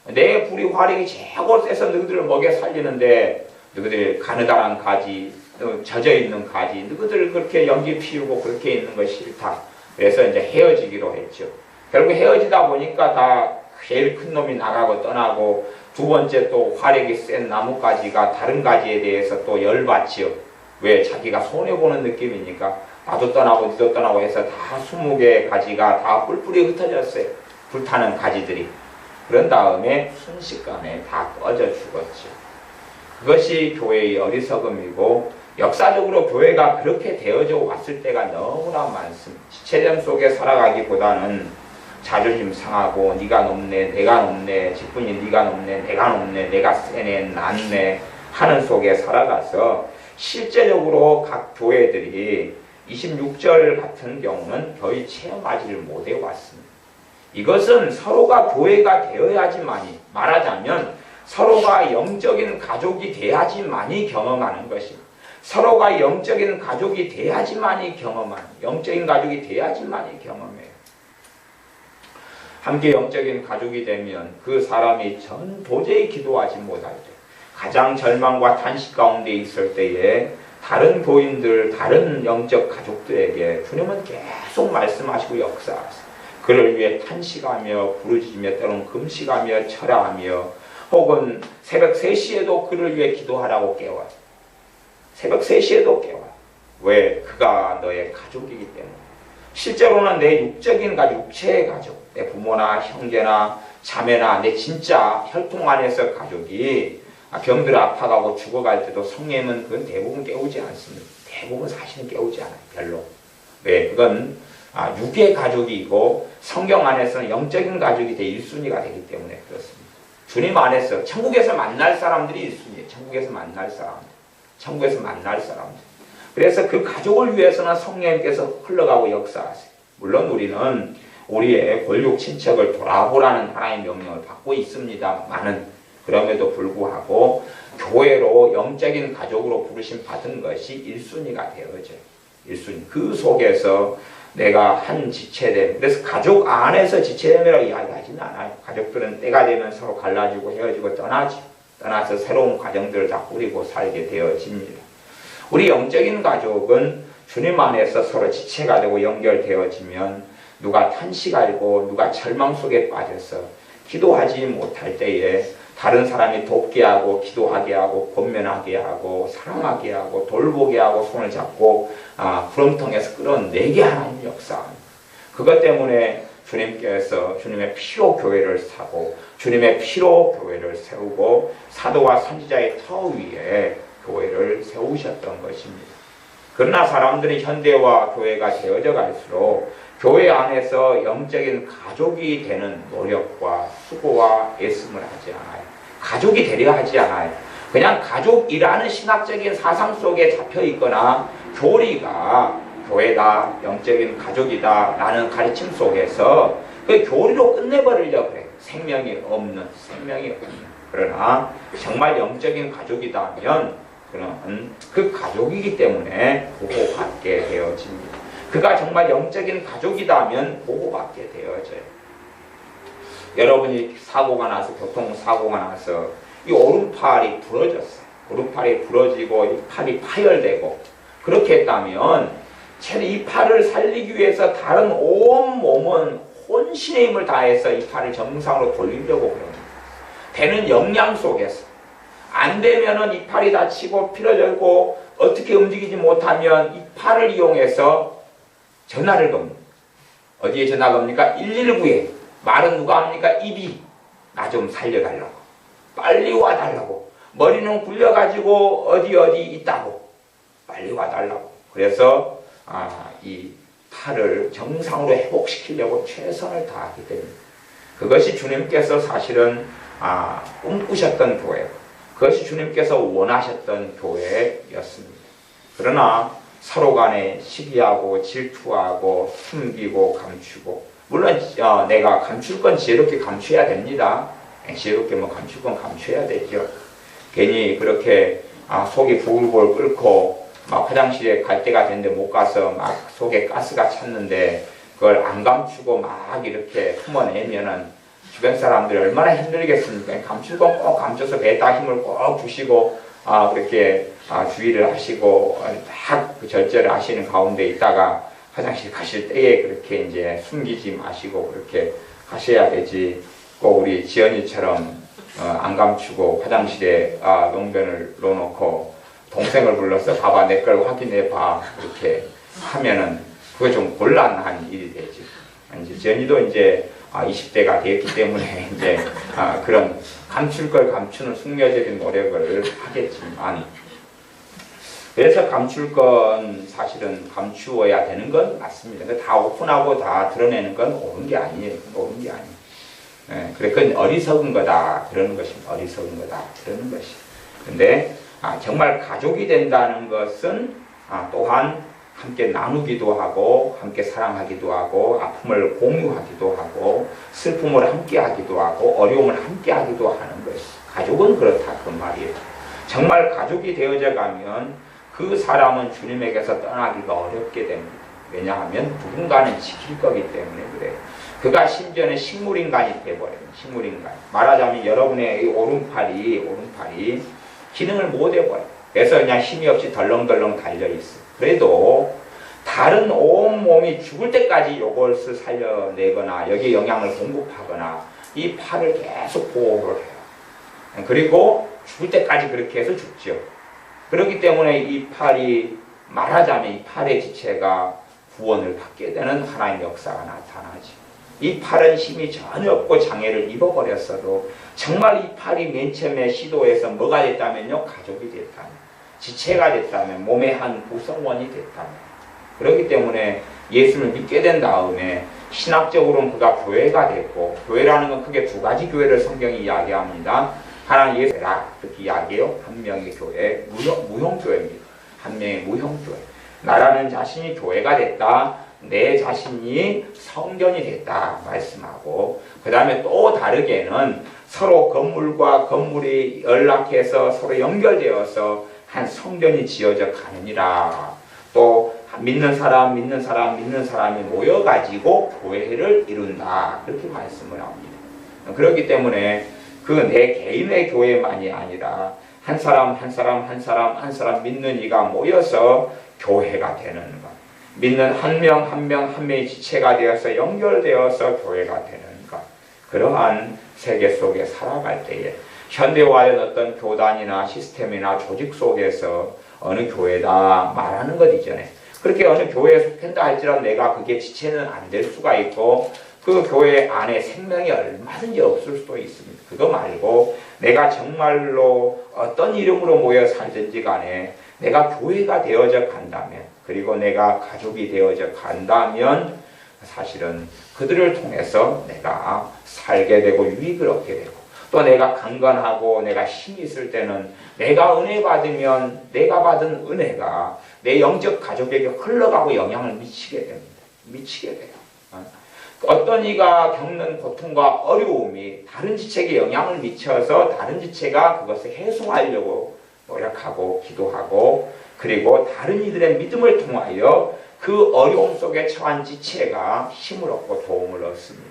내 불이 화력이 제고 세서 너희들을 먹여 살리는데 너희들 가느다란 가지 젖어있는 가지 너희들 그렇게 연기 피우고 그렇게 있는 거 싫다. 그래서 이제 헤어지기로 했죠. 결국 헤어지다 보니까 다 제일 큰 놈이 나가고 떠나고 두 번째 또 화력이 센 나뭇가지가 다른 가지에 대해서 또 열받지요. 왜? 자기가 손해보는 느낌이니까 나도 떠나고 니도 떠나고 해서 다 20개의 가지가 다 뿔뿔이 흩어졌어요. 불타는 가지들이. 그런 다음에 순식간에 다 꺼져 죽었죠. 그것이 교회의 어리석음이고 역사적으로 교회가 그렇게 되어져 왔을 때가 너무나 많습니다. 지체전 속에 살아가기보다는 자존심 상하고 네가 높네, 내가 높네, 직분이 네가 높네, 내가 높네, 내가 세네, 낫네 하는 속에 살아가서 실제적으로 각 교회들이 26절 같은 경우는 거의 체험하지를 못해 왔습니다. 이것은 서로가 교회가 되어야지만이, 말하자면 서로가 영적인 가족이 돼야지만이 경험하는 것입니다. 서로가 영적인 가족이 돼야지만이 경험하는, 영적인 가족이 돼야지만이 경험해요. 함께 영적인 가족이 되면 그 사람이 도저히 기도하지 못할 때, 가장 절망과 탄식 가운데 있을 때에 다른 교인들, 다른 영적 가족들에게 주님은 계속 말씀하시고 역사하세요. 그를 위해 탄식하며 부르짖으며 때로는 금식하며 철야하며 혹은 새벽 3시에도 그를 위해 기도하라고 깨워요. 새벽 3시에도 깨워요. 왜? 그가 너의 가족이기 때문에. 실제로는 내 육적인 가족, 육체의 가족, 내 부모나 형제나 자매나 내 진짜 혈통 안에서 가족이 병들어 아파가고 죽어갈 때도 성령은 그건 대부분 깨우지 않습니다. 대부분 사실은 깨우지 않아요. 별로. 왜? 그건 육의 가족이고 성경 안에서는 영적인 가족이 1순위가 되기 때문에 그렇습니다. 주님 안에서 천국에서 만날 사람들이 1순위예요. 천국에서 만날 사람들. 천국에서 만날 사람들. 그래서 그 가족을 위해서는 성령님께서 흘러가고 역사하세요. 물론 우리는 우리의 권력 친척을 돌아보라는 하나님의 명령을 받고 있습니다만은 그럼에도 불구하고 교회로 영적인 가족으로 부르심 받은 것이 1순위가 되어져요. 1순위. 그 속에서 내가 한 지체됨. 그래서 가족 안에서 지체됨이라고 이야기하지는 않아요. 가족들은 때가 되면 서로 갈라지고 헤어지고 떠나서 새로운 가정들을 다 꾸리고 살게 되어집니다. 우리 영적인 가족은 주님 안에서 서로 지체가 되고 연결되어지면 누가 탄식하고 누가 절망 속에 빠져서 기도하지 못할 때에 다른 사람이 돕게 하고 기도하게 하고 권면하게 하고 사랑하게 하고 돌보게 하고 손을 잡고 구름통에서 끌어내게 하는 역사입니다. 그것 때문에 주님께서 주님의 피로 교회를 사고 주님의 피로 교회를 세우고 사도와 선지자의 터 위에 교회를 세우셨던 것입니다. 그러나 사람들이 현대화 교회가 되어져 갈수록 교회 안에서 영적인 가족이 되는 노력과 수고와 애씀을 하지 않아요. 가족이 되려 하지 않아요. 그냥 가족이라는 신학적인 사상 속에 잡혀 있거나 교리가 교회다, 영적인 가족이다 라는 가르침 속에서 그 교리로 끝내버리려고 그래요. 생명이 없는. 그러나 정말 영적인 가족이다면 그는 그 가족이기 때문에 보호받게 되어집니다. 그가 정말 영적인 가족이다면 보호받게 되어져요. 여러분이 사고가 나서, 교통사고가 나서 이 오른팔이 부러졌어요. 오른팔이 부러지고 이 팔이 파열되고 그렇게 했다면 이 팔을 살리기 위해서 다른 온 몸은 혼신의 힘을 다해서 이 팔을 정상으로 돌리려고 그럽니다. 되는 역량 속에서 안 되면은 이 팔이 다치고 피로절고 어떻게 움직이지 못하면 이 팔을 이용해서 전화를 겁니다. 어디에 전화 겁니까? 119에. 말은 누가 합니까? 입이. 나 좀 살려달라고. 빨리 와달라고. 머리는 굴려가지고 어디 있다고. 빨리 와달라고. 그래서 이 팔을 정상으로 회복시키려고 최선을 다하게 됩니다. 그것이 주님께서 사실은 꿈꾸셨던 교회, 그것이 주님께서 원하셨던 교회였습니다. 그러나 서로 간에 시기하고 질투하고 숨기고 감추고, 물론 내가 감출 건 지혜롭게 감춰야 됩니다. 지혜롭게 감출 건 감춰야 되죠. 괜히 그렇게 속이 부글부글 끓고 막 화장실에 갈 때가 됐는데 못 가서 막 속에 가스가 찼는데 그걸 안 감추고 막 이렇게 품어내면은 주변 사람들이 얼마나 힘들겠습니까? 감출 건 꼭 감춰서 배에다 힘을 꼭 부시고 그렇게 주의를 하시고 딱 그 절제를 하시는 가운데 있다가 화장실 가실 때에 그렇게 이제 숨기지 마시고 그렇게 하셔야 되지. 꼭 우리 지연이처럼 안 감추고 화장실에 용변을 놓아놓고 동생을 불러서 봐봐 내 걸 확인해봐 이렇게 하면은 그게 좀 곤란한 일이 되죠. 이제 지연이도 이제 20대가 되었기 때문에 이제 그런 감출 걸 감추는 숙려적인 노력을 하겠지만 그래서 감출 건 사실은 감추어야 되는 건 맞습니다. 다 오픈하고 다 드러내는 건 옳은 게 아니에요. 옳은 게 아니에요. 예, 그래, 그건 어리석은 거다. 그러는 것입니다. 어리석은 거다. 그러는 것이. 근데, 정말 가족이 된다는 것은, 또한 함께 나누기도 하고, 함께 사랑하기도 하고, 아픔을 공유하기도 하고, 슬픔을 함께 하기도 하고, 어려움을 함께 하기도 하는 것이. 가족은 그렇다. 그 말이에요. 정말 가족이 되어져 가면 그 사람은 주님에게서 떠나기가 어렵게 됩니다. 왜냐하면 누군가는 지킬 거기 때문에 그래요. 그가 심지어는 식물인간이 되어버려요. 식물인간. 말하자면 여러분의 이 오른팔이 기능을 못 해버려요. 그래서 그냥 힘이 없이 덜렁덜렁 달려있어요. 그래도 다른 온몸이 죽을 때까지 이것을 살려내거나 여기에 영양을 공급하거나 이 팔을 계속 보호를 해요. 그리고 죽을 때까지 그렇게 해서 죽죠. 그렇기 때문에 이 팔이 말하자면 이 팔의 지체가 구원을 받게 되는 하나님의 역사가 나타나지. 이 팔은 힘이 전혀 없고 장애를 입어버렸어도 정말 이 팔이 맨 처음에 시도해서 뭐가 됐다면요? 가족이 됐다면, 지체가 됐다면, 몸의 한 구성원이 됐다면. 그렇기 때문에 예수를 믿게 된 다음에 신학적으로는 그가 교회가 됐고, 교회라는 건 크게 두 가지 교회를 성경이 이야기합니다. 하나는 예수라 그렇게 이야기해요. 한 명의 교회, 무형교회입니다. 한 명의 무형교회. 나라는 자신이 교회가 됐다. 내 자신이 성전이 됐다 말씀하고, 그 다음에 또 다르게는 서로 건물과 건물이 연락해서 서로 연결되어서 한 성전이 지어져 가느니라. 또 믿는 사람이 모여가지고 교회를 이룬다. 그렇게 말씀을 합니다. 그렇기 때문에 그 내 개인의 교회만이 아니라 한 사람 믿는 이가 모여서 교회가 되는 것. 믿는 한 명의 지체가 되어서 연결되어서 교회가 되는 것. 그러한 세계 속에 살아갈 때에 현대화된 어떤 교단이나 시스템이나 조직 속에서 어느 교회다 말하는 것 이전에 그렇게 어느 교회에 속한다 할지라도 내가 그게 지체는 안 될 수가 있고 그 교회 안에 생명이 얼마든지 없을 수도 있습니다. 그거 말고 내가 정말로 어떤 이름으로 모여 살든지 간에 내가 교회가 되어져 간다면, 그리고 내가 가족이 되어져 간다면 사실은 그들을 통해서 내가 살게 되고 유익을 얻게 되고, 또 내가 강건하고 내가 힘이 있을 때는 내가 은혜 받으면 내가 받은 은혜가 내 영적 가족에게 흘러가고 영향을 미치게 됩니다. 미치게 돼요. 어떤 이가 겪는 고통과 어려움이 다른 지체에게 영향을 미쳐서 다른 지체가 그것을 해소하려고 노력하고 기도하고, 그리고 다른 이들의 믿음을 통하여 그 어려움 속에 처한 지체가 힘을 얻고 도움을 얻습니다.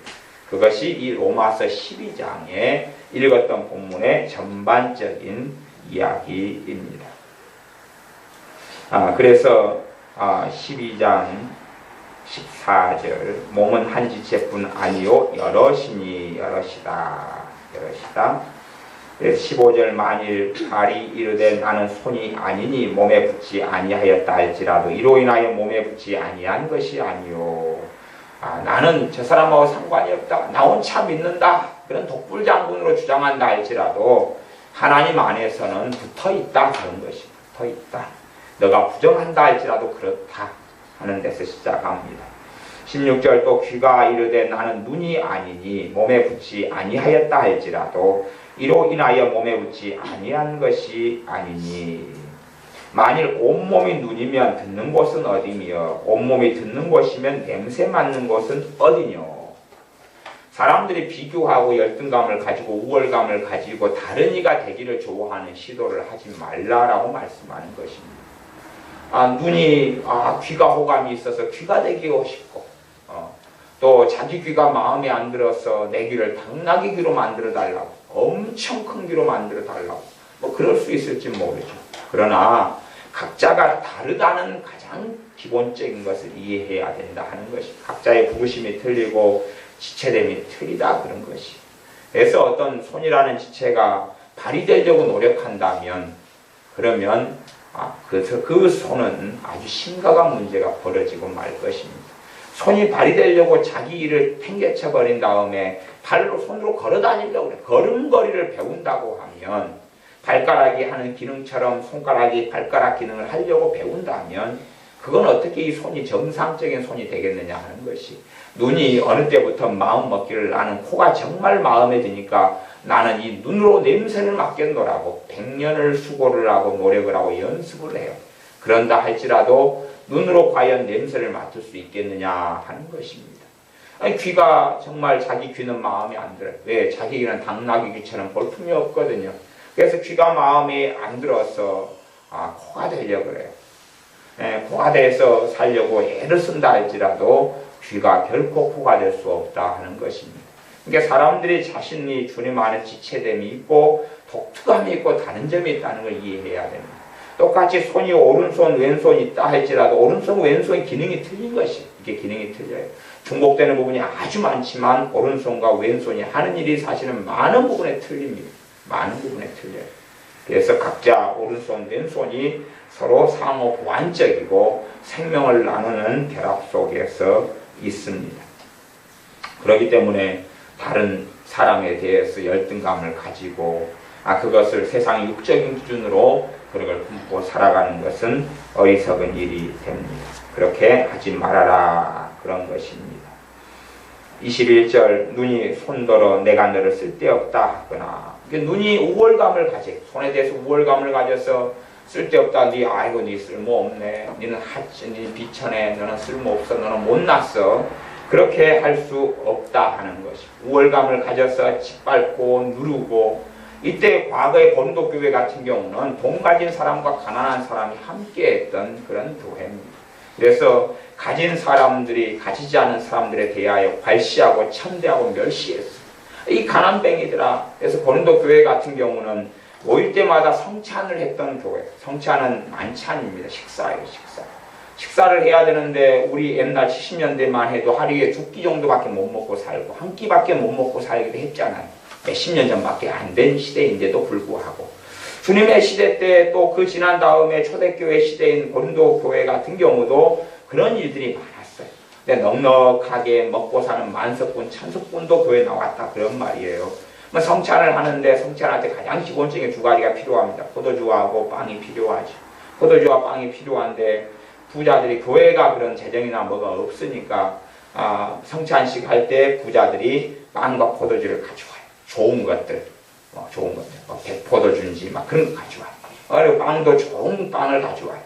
그것이 이 로마서 12장에 읽었던 본문의 전반적인 이야기입니다. 그래서 12장 14절 몸은 한 지체뿐 아니요 여럿이다. 15절 만일 발이 이르되 나는 손이 아니니 몸에 붙지 아니하였다 할지라도 이로 인하여 몸에 붙지 아니한 것이 아니요. 나는 저 사람하고 상관이 없다. 나 혼자 믿는다. 그런 독불장군으로 주장한다 할지라도 하나님 안에서는 붙어있다. 그런 것이 붙어있다. 너가 부정한다 할지라도 그렇다 하는 데서 시작합니다. 16절 또 귀가 이르되 나는 눈이 아니니 몸에 붙지 아니하였다 할지라도 이로 인하여 몸에 붙지 아니한 것이 아니니. 만일 온몸이 눈이면 듣는 곳은 어디며 온몸이 듣는 곳이면 냄새 맡는 곳은 어디뇨. 사람들이 비교하고 열등감을 가지고 우월감을 가지고 다른 이가 되기를 좋아하는 시도를 하지 말라라고 말씀하는 것입니다. 눈이 귀가 호감이 있어서 귀가 되기고 싶고, 또 자기 귀가 마음에 안 들어서 내 귀를 당나귀 귀로 만들어 달라고, 엄청 큰 귀로 만들어 달라고, 뭐 그럴 수 있을지 모르죠. 그러나 각자가 다르다는 가장 기본적인 것을 이해해야 된다 하는 것이, 각자의 부르심이 틀리고 지체됨이 틀리다 그런 것이. 그래서 어떤 손이라는 지체가 발휘되려고 노력한다면 그러면 그 손은 아주 심각한 문제가 벌어지고 말 것입니다. 손이 발휘되려고 자기 일을 팽개쳐 버린 다음에 손으로 걸어 다니려고 그래. 걸음걸이를 배운다고 하면 발가락이 하는 기능처럼 손가락이 발가락 기능을 하려고 배운다면 그건 어떻게 이 손이 정상적인 손이 되겠느냐 하는 것이, 눈이 어느 때부터 마음 먹기를 나는 코가 정말 마음에 드니까 나는 이 눈으로 냄새를 맡겠노라고 100년을 수고를 하고 노력을 하고 연습을 해요. 그런다 할지라도 눈으로 과연 냄새를 맡을 수 있겠느냐 하는 것입니다. 아니, 귀가 정말 자기 귀는 마음에 안 들어요. 왜? 자기 귀는 당나귀 귀처럼 볼품이 없거든요. 그래서 귀가 마음에 안 들어서 코가 되려고 그래요. 코가 돼서 살려고 애를 쓴다 할지라도 귀가 결코 코가 될 수 없다 하는 것입니다. 그러니까 사람들이 자신이 주님 안에 지체됨이 있고 독특함이 있고 다른 점이 있다는 걸 이해해야 됩니다. 똑같이 손이 오른손 왼손이 있다 할지라도 오른손 왼손의 기능이 틀린 것이, 이게 기능이 틀려요. 중복되는 부분이 아주 많지만 오른손과 왼손이 하는 일이 사실은 많은 부분에 틀립니다. 많은 부분에 틀려요. 그래서 각자 오른손 왼손이 서로 상호 보완적이고 생명을 나누는 결합 속에서 있습니다. 그렇기 때문에 다른 사람에 대해서 열등감을 가지고 그것을 세상 육적인 기준으로 그걸 품고 살아가는 것은 어리석은 일이 됩니다. 그렇게 하지 말아라, 그런 것입니다. 21절, 눈이 손더러 내가 너를 쓸데없다 하거나, 눈이 우월감을 가지고, 손에 대해서 우월감을 가져서 쓸데없다, 아이고 네 쓸모없네, 너는 하찮, 네 비천해, 너는 쓸모없어, 너는 못났어, 그렇게 할 수 없다 하는 것이, 우월감을 가져서 짓밟고 누르고. 이때 과거의 고린도 교회 같은 경우는 돈 가진 사람과 가난한 사람이 함께했던 그런 교회입니다. 그래서 가진 사람들이 가지지 않은 사람들에 대하여 괄시하고 천대하고 멸시했어요. 이 가난뱅이들아. 그래서 고린도 교회 같은 경우는 모일 때마다 성찬을 했던 교회. 성찬은 만찬입니다. 식사예요, 식사. 식사를 해야 되는데 우리 옛날 70년대만 해도 하루에 2끼 정도밖에 못 먹고 살고 한 끼밖에 못 먹고 살기도 했잖아요. 몇십 년 전밖에 안 된 시대인데도 불구하고 주님의 시대 때 또 그 지난 다음에 초대교회 시대인 고린도 교회 같은 경우도 그런 일들이 많았어요. 근데 넉넉하게 먹고 사는 만석군, 천석군도 교회에 나왔다, 그런 말이에요. 성찬을 하는데 성찬할 때 가장 기본적인 두 가지가 필요합니다. 포도주하고 빵이 필요하죠. 포도주와 빵이 필요한데 부자들이, 교회가 그런 재정이나 뭐가 없으니까 성찬식 할 때 부자들이 빵과 포도주를 가져와요. 좋은 것들, 백포도주인지 그런 거 가져와요. 그리고 빵도 좋은 빵을 가져와요.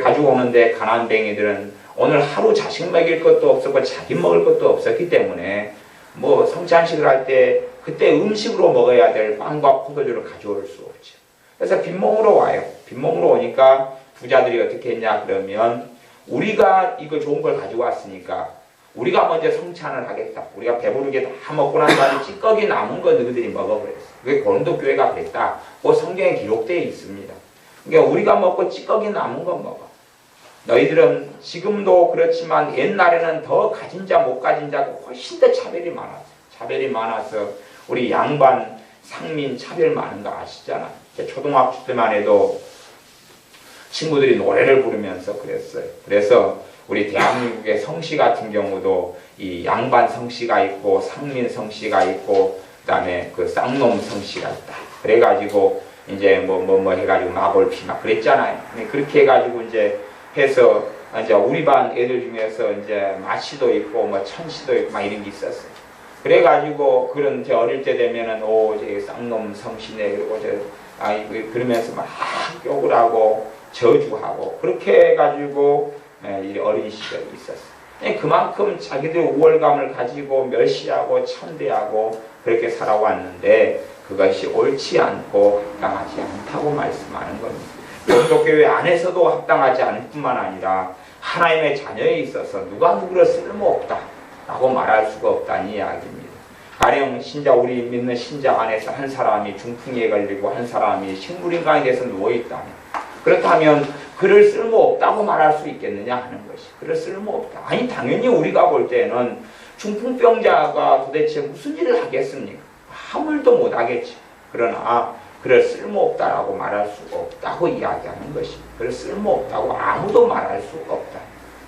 가지고 오는데 가난뱅이들은 오늘 하루 자식 먹일 것도 없었고 자기 먹을 것도 없었기 때문에 성찬식을 할 때 그때 음식으로 먹어야 될 빵과 포도주를 가져올 수 없죠. 그래서 빈몸으로 와요. 빈몸으로 오니까 부자들이 어떻게 했냐 그러면, 우리가 이거 좋은 걸 가지고 왔으니까 우리가 먼저 성찬을 하겠다. 우리가 배부르게 다 먹고 난 다음에 찌꺼기 남은 거 너희들이 먹어버렸어. 그게 고린도 교회가 그랬다. 그 성경에 기록되어 있습니다. 그러니까 우리가 먹고 찌꺼기 남은 거 먹어. 너희들은 지금도 그렇지만 옛날에는 더 가진 자 못 가진 자가 훨씬 더 차별이 많았어요. 차별이 많아서 우리 양반, 상민 차별 많은 거 아시잖아. 초등학교 때만 해도 친구들이 노래를 부르면서 그랬어요. 그래서 우리 대한민국의 성씨 같은 경우도 이 양반 성씨가 있고 상민 성씨가 있고 그다음에 그 쌍놈 성씨가 있다. 그래가지고 이제 뭐 해가지고 마골피 그랬잖아요. 그렇게 해가지고 이제 해서 이제 우리 반 애들 중에서 이제 마씨도 있고 천씨도 있고 이런 게 있었어요. 그래가지고 그런 제 어릴 때 되면은 제 쌍놈 성씨네 그리고 그러면서 막 욕을 하고 저주하고 그렇게 해가지고 어린 시절이 있었어요. 그만큼 자기들 우월감을 가지고 멸시하고 천대하고 그렇게 살아왔는데 그것이 옳지 않고 합당하지 않다고 말씀하는 겁니다. 고린도교회 안에서도 합당하지 않을 뿐만 아니라 하나님의 자녀에 있어서 누가 누구를 쓸모없다 라고 말할 수가 없다는 이야기입니다. 가령 우리 믿는 신자 안에서 한 사람이 중풍에 걸리고 한 사람이 식물인간에 대해서 누워있다면, 그렇다면 그를 쓸모없다고 말할 수 있겠느냐 하는 것이, 그를 쓸모없다. 아니, 당연히 우리가 볼 때는 중풍병자가 도대체 무슨 일을 하겠습니까? 아무 일도 못하겠지. 그러나 그를 쓸모없다라고 말할 수 없다고 이야기하는 것입니다. 그를 쓸모없다고 아무도 말할 수 없다.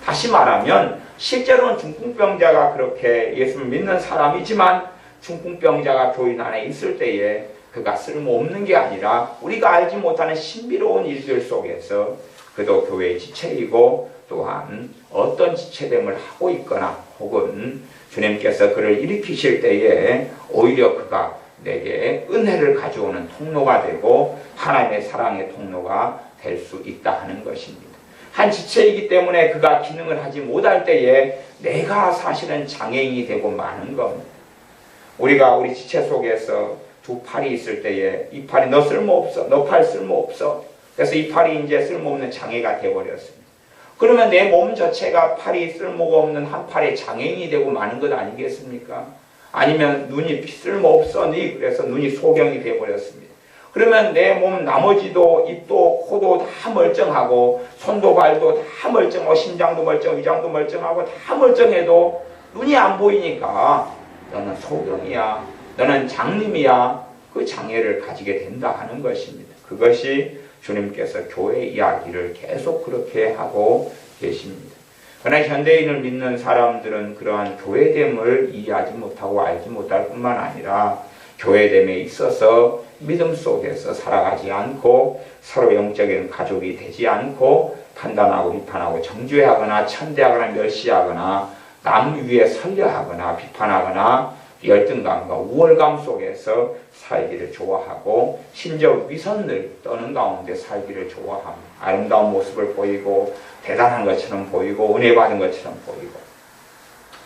다시 말하면 실제로는 중풍병자가 그렇게 예수를 믿는 사람이지만 중풍병자가 교인 안에 있을 때에 그가 쓸모없는 게 아니라 우리가 알지 못하는 신비로운 일들 속에서 그도 교회의 지체이고 또한 어떤 지체됨을 하고 있거나 혹은 주님께서 그를 일으키실 때에 오히려 그가 내게 은혜를 가져오는 통로가 되고 하나님의 사랑의 통로가 될 수 있다 하는 것입니다. 한 지체이기 때문에 그가 기능을 하지 못할 때에 내가 사실은 장애인이 되고 마는 겁니다. 우리가 우리 지체 속에서 두 팔이 있을 때에 이 팔이 너 쓸모없어, 너 팔 쓸모없어. 그래서 이 팔이 이제 쓸모없는 장애가 되어버렸습니다. 그러면 내 몸 자체가 팔이 쓸모가 없는 한 팔의 장애인이 되고 마는 것 아니겠습니까? 아니면 눈이 쓸모없어니 그래서 눈이 소경이 되어버렸습니다. 그러면 내 몸 나머지도 입도 코도 다 멀쩡하고 손도 발도 다 멀쩡하고 심장도 멀쩡, 위장도 멀쩡하고 다 멀쩡해도 눈이 안 보이니까 너는 소경이야, 너는 장님이야, 그 장애를 가지게 된다 하는 것입니다. 그것이 주님께서 교회 이야기를 계속 그렇게 하고 계십니다. 그러나 현대인을 믿는 사람들은 그러한 교회됨을 이해하지 못하고 알지 못할 뿐만 아니라 교회됨에 있어서 믿음 속에서 살아가지 않고 서로 영적인 가족이 되지 않고 판단하고 비판하고 정죄하거나 천대하거나 멸시하거나 남 위에 설려하거나 비판하거나 열등감과 우월감 속에서 살기를 좋아하고 심지어 위선을 떠는 가운데 살기를 좋아합니다. 아름다운 모습을 보이고 대단한 것처럼 보이고 은혜 받은 것처럼 보이고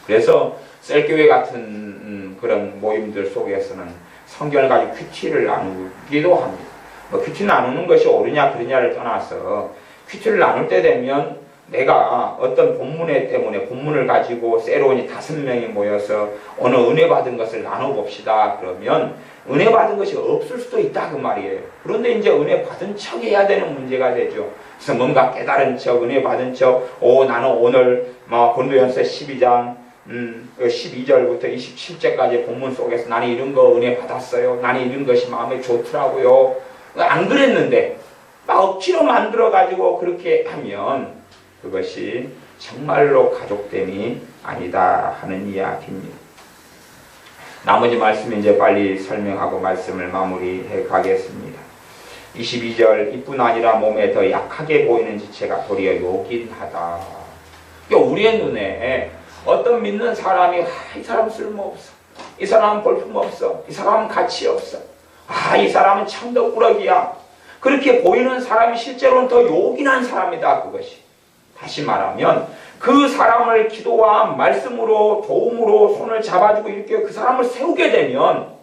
그래서 셀교회 같은 그런 모임들 속에서는 성경을 가지고 큐티를 나누기도 합니다. 뭐 큐티 나누는 것이 옳으냐 그르냐를 떠나서 큐티를 나눌 때 되면 내가 어떤 본문에 때문에 본문을 가지고 세로원이 5명이 모여서 어느 은혜 받은 것을 나눠봅시다. 그러면 은혜 받은 것이 없을 수도 있다 그 말이에요. 그런데 이제 은혜 받은 척 해야 되는 문제가 되죠. 그래서 뭔가 깨달은 척, 은혜 받은 척, 나는 오늘 고린도전서 12장 12절부터 27절까지 본문 속에서 나는 이런 거 은혜 받았어요. 나는 이런 것이 마음에 좋더라고요. 안 그랬는데 막 억지로 만들어가지고 그렇게 하면 그것이 정말로 가족됨이 아니다 하는 이야기입니다. 나머지 말씀 이제 빨리 설명하고 말씀을 마무리해 가겠습니다. 22절 이뿐 아니라 몸에 더 약하게 보이는 지체가 도리어 요긴하다. 우리의 눈에 어떤 믿는 사람이 이 사람 쓸모없어, 이 사람은 볼품없어, 이 사람은 가치없어, 이 사람은 천덕꾸러기야, 그렇게 보이는 사람이 실제로는 더 요긴한 사람이다. 그것이 다시 말하면 그 사람을 기도와 말씀으로 도움으로 손을 잡아주고 이렇게 그 사람을 세우게 되면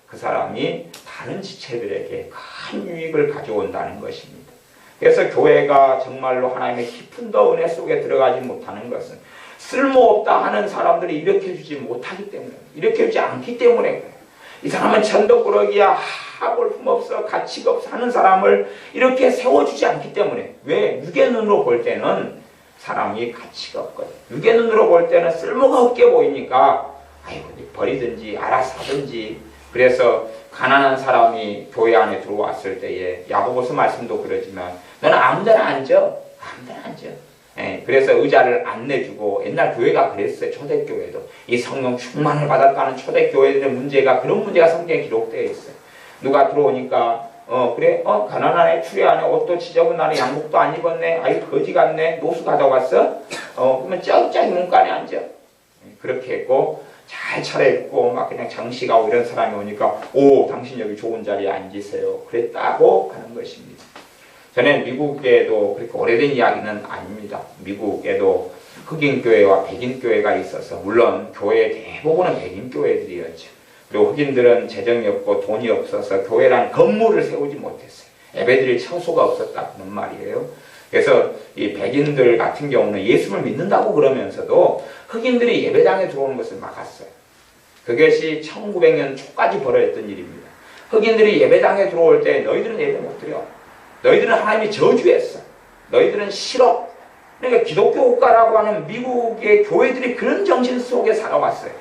그 사람이 다른 지체들에게 큰 유익을 가져온다는 것입니다. 그래서 교회가 정말로 하나님의 깊은 더 은혜 속에 들어가지 못하는 것은 쓸모없다 하는 사람들이 일으켜주지 못하기 때문에, 일으켜주지 않기 때문에 그래요. 이 사람은 천덕꾸러기야, 볼품없어, 가치가 없어 하는 사람을 이렇게 세워주지 않기 때문에. 왜? 육의 눈으로 볼 때는 사람이 가치가 없거든. 육의 눈으로 볼 때는 쓸모가 없게 보이니까 버리든지 알아서 하든지. 그래서 가난한 사람이 교회 안에 들어왔을 때에 야고보서 말씀도 그러지만 너는 아무데나 앉아. 아무데나 앉아. 그래서 의자를 안 내주고 옛날 교회가 그랬어요. 초대교회도. 이 성령 충만을 받았다는 초대교회들의 문제가 그런 문제가 성경에 기록되어 있어요. 누가 들어오니까 그래? 가난하네, 추리하네, 옷도 지저분하네, 양복도 안 입었네, 거지 같네, 노수 가져갔어? 그러면 쩍쩍 문간에 앉아. 그렇게 했고 잘 차려입고 막 그냥 장식하고 이런 사람이 오니까 당신 여기 좋은 자리에 앉으세요. 그랬다고 하는 것입니다. 저는 미국에도 그렇게 오래된 이야기는 아닙니다. 미국에도 흑인교회와 백인교회가 있어서 물론 교회의 대부분은 백인교회들이었죠. 그리고 흑인들은 재정이 없고 돈이 없어서 교회란 건물을 세우지 못했어요. 예배드릴 처소가 없었다 그런 말이에요. 그래서 이 백인들 같은 경우는 예수를 믿는다고 그러면서도 흑인들이 예배당에 들어오는 것을 막았어요. 그것이 1900년 초까지 벌어졌던 일입니다. 흑인들이 예배당에 들어올 때 너희들은 예배 못 드려. 너희들은 하나님이 저주했어. 너희들은 싫어. 그러니까 기독교 국가라고 하는 미국의 교회들이 그런 정신 속에 살아왔어요.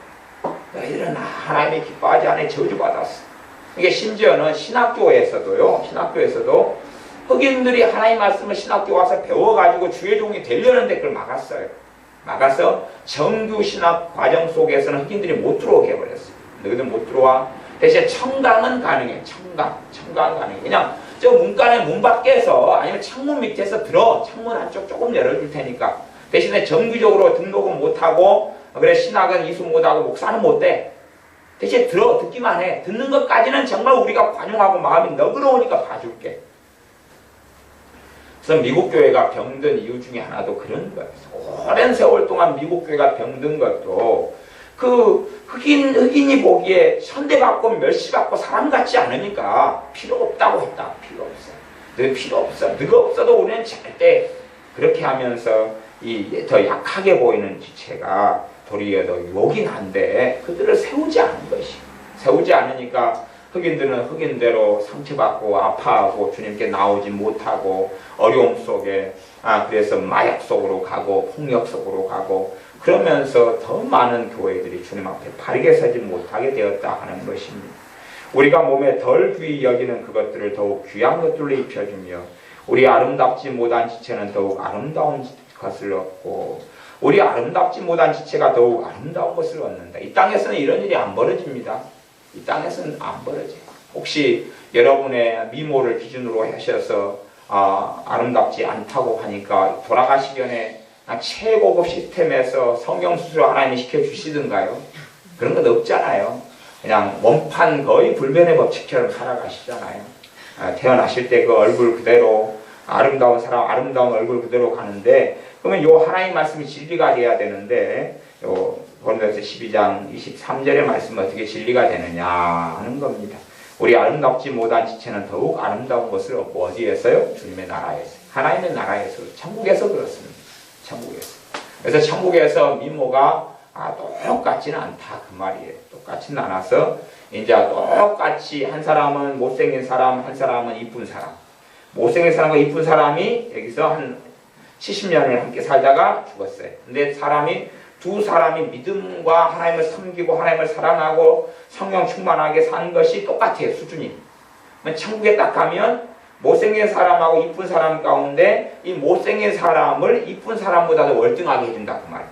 너희들은 하나님이 기뻐하지 않아 저주받았어. 이게 심지어는 신학교에서도 흑인들이 하나님 말씀을 신학교 와서 배워가지고 주의 종이 되려는데 그걸 막았어요. 막아서 정규 신학 과정 속에서는 흑인들이 못 들어오게 해버렸어요. 너희들 못 들어와. 대신 청강은 가능해. 청강 가능해. 그냥 저 문간의 문 밖에서 아니면 창문 밑에서 들어. 창문 한쪽 조금 열어줄 테니까. 대신에 정기적으로 등록은 못하고 그래 신학은 이수 못하고 목사는 못돼. 대신 듣기만 해. 듣는 것까지는 정말 우리가 관용하고 마음이 너그러우니까 봐줄게. 그래서 미국 교회가 병든 이유 중에 하나도 그런 거예요. 오랜 세월 동안 미국 교회가 병든 것도 그 흑인이 보기에 현대받고 멸시받고 사람 같지 않으니까 필요 없다고 했다. 필요 없어. 너 필요 없어. 너가 없어도 우리는 절대 그렇게 하면서 이 더 약하게 보이는 지체가 도리어 더 유혹인 한데 그들을 세우지 않은 것이. 세우지 않으니까 흑인들은 흑인대로 상처받고 아파하고 주님께 나오지 못하고 어려움 속에 그래서 마약 속으로 가고 폭력 속으로 가고 그러면서 더 많은 교회들이 주님 앞에 바르게 서지 못하게 되었다 하는 것입니다. 우리가 몸에 덜 귀히 여기는 그것들을 더욱 귀한 것들로 입혀주며 우리 아름답지 못한 지체는 더욱 아름다운 것을 얻고 우리 아름답지 못한 지체가 더욱 아름다운 것을 얻는다. 이 땅에서는 이런 일이 안 벌어집니다. 이 땅에서는 안 벌어져요. 혹시 여러분의 미모를 기준으로 하셔서 아름답지 않다고 하니까 돌아가시기 전에 최고급 시스템에서 성형수술 하나님이 시켜주시던가요? 그런 건 없잖아요. 그냥 원판 거의 불변의 법칙처럼 살아가시잖아요. 태어나실 때 그 얼굴 그대로 아름다운 사람 아름다운 얼굴 그대로 가는데 그러면 요 하나님 말씀이 진리가 돼야 되는데 요 고린도서 12장 23절의 말씀은 어떻게 진리가 되느냐 하는 겁니다. 우리 아름답지 못한 지체는 더욱 아름다운 것을 얻고 어디에서요? 주님의 나라에서. 하나님의 나라에서. 천국에서 그렇습니다. 천국에서. 그래서 천국에서 미모가 똑같지는 않다 그 말이에요. 똑같지는 않아서 이제 똑같이 한 사람은 못생긴 사람, 한 사람은 이쁜 사람. 못생긴 사람과 이쁜 사람이 여기서 한 70년을 함께 살다가 죽었어요. 근데 두 사람이 믿음과 하나님을 섬기고 하나님을 사랑하고 성령 충만하게 사는 것이 똑같아요. 수준이. 천국에 딱 가면 못생긴 사람하고 이쁜 사람 가운데 이 못생긴 사람을 이쁜 사람보다도 월등하게 해준다 그 말이에요.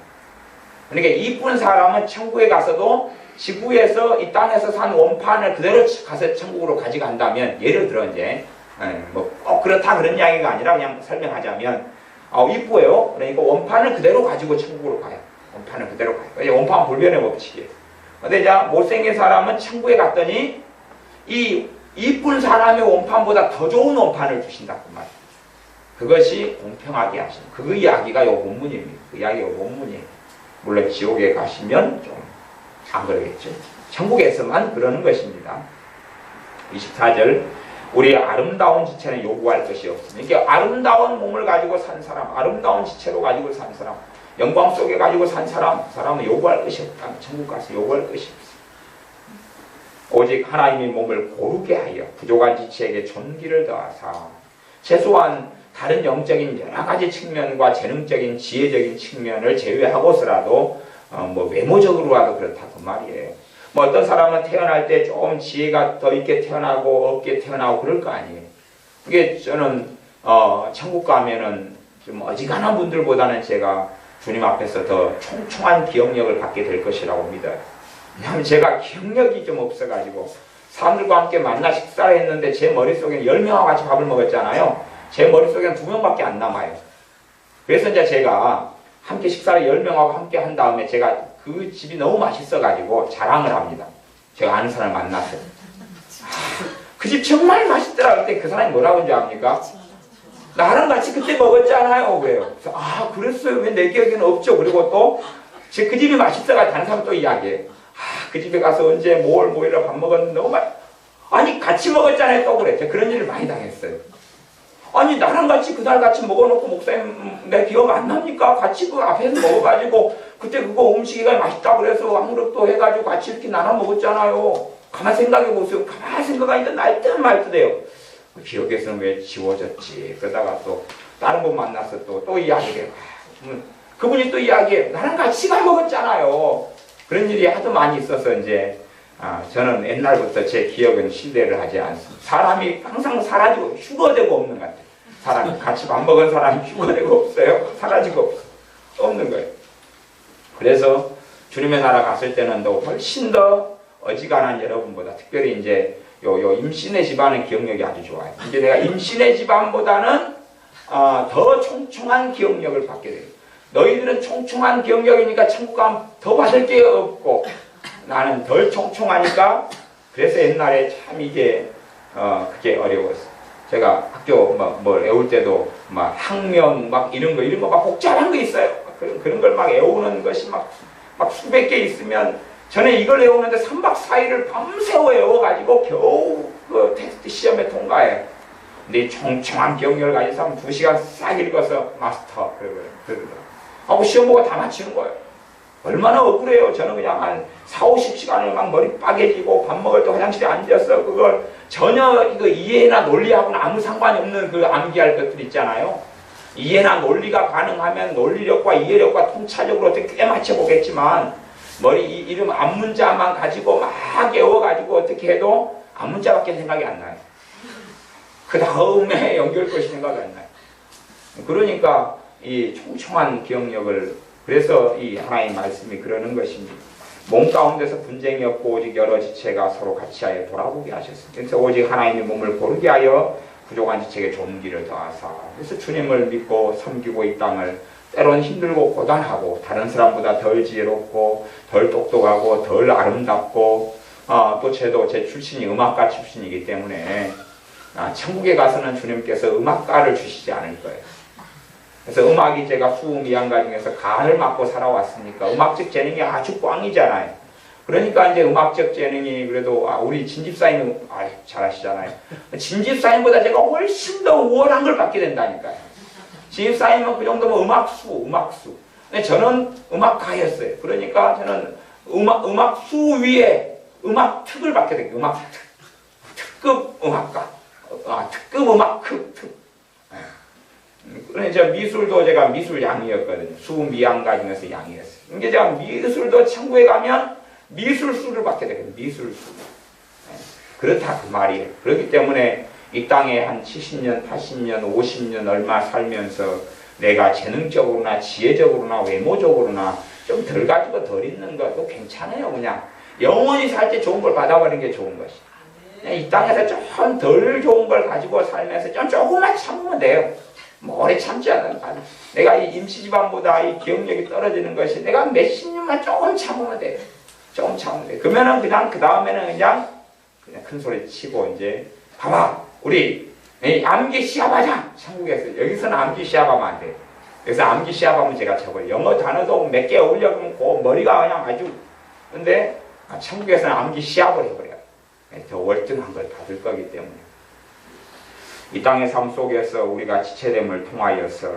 그러니까 이쁜 사람은 천국에 가서도 지구에서 이 땅에서 산 원판을 그대로 가서 천국으로 가져간다면 예를 들어 이제 꼭 그렇다 그런 이야기가 아니라 그냥 설명하자면 이뻐요. 그러니까 원판을 그대로 가지고 천국으로 가요. 원판을 그대로 가요. 원판 불변의 법칙이에요. 근데 이제 못생긴 사람은 천국에 갔더니 이 이쁜 사람의 원판보다 더 좋은 원판을 주신다 그 말이에요. 그것이 공평하게 하시는 그 이야기가 요 본문입니다. 그 이야기가 요 본문이에요. 물론 지옥에 가시면 좀 안 그러겠죠. 천국에서만 그러는 것입니다. 24절 우리 아름다운 지체는 요구할 것이 없습니다. 그러니까 아름다운 몸을 가지고 산 사람, 아름다운 지체로 가지고 산 사람, 영광 속에 가지고 산 사람은 요구할 것이 없다. 천국 가서 요구할 것이 없습니다. 오직 하나님의 몸을 고르게 하여 부족한 지체에게 존귀를 더하사 최소한 다른 영적인 여러 가지 측면과 재능적인 지혜적인 측면을 제외하고서라도 외모적으로라도 그렇다고 말이에요. 어떤 사람은 태어날 때 좀 지혜가 더 있게 태어나고 없게 태어나고 그럴 거 아니에요. 그게 저는 천국 가면은 좀 어지간한 분들보다는 제가 주님 앞에서 더 총총한 기억력을 받게 될 것이라고 믿어요. 왜냐하면 제가 기억력이 좀 없어가지고 사람들과 함께 만나 식사를 했는데 제 머릿속에는 10명하고 같이 밥을 먹었잖아요. 제 머릿속에는 2명밖에 안 남아요. 그래서 이제 제가 함께 식사를 10명하고 함께 한 다음에 제가 그 집이 너무 맛있어가지고 자랑을 합니다. 제가 아는 사람을 만났어요. 그 집 정말 맛있더라. 그때 그 사람이 뭐라고 한지 압니까? 나랑 같이 그때 먹었잖아요. 그래요. 그래서 그랬어요. 왜 내 기억에는 없죠. 그리고 또 그 집이 맛있어가지고 다른 사람 또 이야기해. 그 집에 가서 언제 모이러 밥 먹었는데 너무 아니 같이 먹었잖아요. 또 그래. 제가 그런 일을 많이 당했어요. 아니 나랑 같이 그날 같이 먹어놓고 목사님 내 기억 안 납니까? 같이 그 앞에서 먹어가지고 그때 그거 음식이 맛있다 그래서 아무것도 해가지고 같이 이렇게 나눠 먹었잖아요. 가만 생각해보세요. 가만 생각하니까 날듯 말듯해요. 기억에서는 왜 지워졌지? 그러다가 또 다른 분 만나서 또 이야기해요. 그분이 또 이야기해요. 나랑 같이 가 먹었잖아요. 그런 일이 하도 많이 있어서 이제 저는 옛날부터 제 기억은 신뢰를 하지 않습니다. 사람이 항상 사라지고 휴거되고 없는 것 같아요. 사람이 같이 밥 먹은 사람이 휴거되고 없어요. 사라지고 없는 거예요. 그래서 주님의 나라 갔을 때는 더 훨씬 더 어지간한 여러분보다 특별히 이제 요 임신의 집안은 기억력이 아주 좋아요. 이제 내가 임신의 집안보다는 더 총총한 기억력을 받게 돼요. 너희들은 총총한 기억력이니까 천국 가면 더 받을 게 없고 나는 덜 총총하니까 그래서 옛날에 참 이게 그게 어려웠어요. 제가 학교 뭘 외울 때도 막 학명 막 이런 거 막 복잡한 거 있어요. 그런 걸 막 외우는 것이 막 수백 개 있으면 전에 이걸 외우는데 3박 4일을 밤새워 외워가지고 겨우 그 테스트 시험에 통과해요. 근데 이 총총한 기억력을 가진 사람은 2시간 싹 읽어서 마스터 그러더라고요. 하고 시험 보고 다 맞히는 거예요. 얼마나 억울해요. 저는 그냥 한 4, 50시간을 막 머리 빠개지고 밥 먹을 때 화장실에 앉아서 그걸 전혀 이거 이해나 논리하고는 아무 상관이 없는 그 암기할 것들 있잖아요. 이해나 논리가 가능하면 논리력과 이해력과 통찰력으로 어떻게 꽤 맞춰보겠지만 머리 이름 앞문자만 가지고 막 외워가지고 어떻게 해도 앞문자밖에 생각이 안 나요. 그 다음에 연결 것이 생각이 안 나요. 그러니까 이 총총한 기억력을 그래서 이 하나님 말씀이 그러는 것입니다. 몸 가운데서 분쟁이 없고 오직 여러 지체가 서로 같이하여 돌아보게 하셨습니다. 그래서 오직 하나님의 몸을 고르게 하여 부족한 지체에게 좋은 길을 더하사 그래서 주님을 믿고 섬기고 이 땅을 때론 힘들고 고단하고 다른 사람보다 덜 지혜롭고 덜 똑똑하고 덜 아름답고 또 저도 제 출신이 음악가 출신이기 때문에 천국에 가서는 주님께서 음악가를 주시지 않을 거예요. 그래서 음악이 제가 수미양가 중에서 가를 맡고 살아왔으니까 음악적 재능이 아주 꽝이잖아요. 그러니까 이제 음악적 재능이 그래도 우리 진집사님은 잘하시잖아요. 진집사님보다 제가 훨씬 더 우월한 걸 받게 된다니까요. 진집사님은 그 정도면 음악수. 근데 저는 음악가였어요. 그러니까 저는 음악수 위에 음악특을 받게 돼요. 음악특. 특급 음악가. 특급 음악특. 그래서 미술도 제가 미술 양이었거든요. 수미양가 중에서 양이었어요. 이게 제가 미술도 천국에 가면 미술수를 받게 되거든요. 미술수. 그렇다 그 말이에요. 그렇기 때문에 이 땅에 한 70년, 80년, 50년 얼마 살면서 내가 재능적으로나 지혜적으로나 외모적으로나 좀 덜 가지고 덜 있는 것도 괜찮아요. 그냥 영원히 살 때 좋은 걸 받아버리는 게 좋은 것이. 이 땅에서 좀 덜 좋은 걸 가지고 살면서 좀 조금만 참으면 돼요. 오래 참지 않아요. 내가 이 임시집안보다 이 기억력이 떨어지는 것이 내가 몇십 년만 조금 참으면 돼요. 조금 참으면 돼요. 그러면은 그냥 그 다음에는 그냥 큰 소리 치고 이제 봐봐 우리 암기 시합하자. 천국에서 여기서는 암기 시합하면 안 돼요. 여기서 암기 시합하면 제가 적어요. 영어 단어도 몇 개 올려보면 그 머리가 그냥 아주 근데 천국에서는 암기 시합을 해버려요. 더 월등한 걸 받을 거기 때문에. 이 땅의 삶 속에서 우리가 지체됨을 통하여서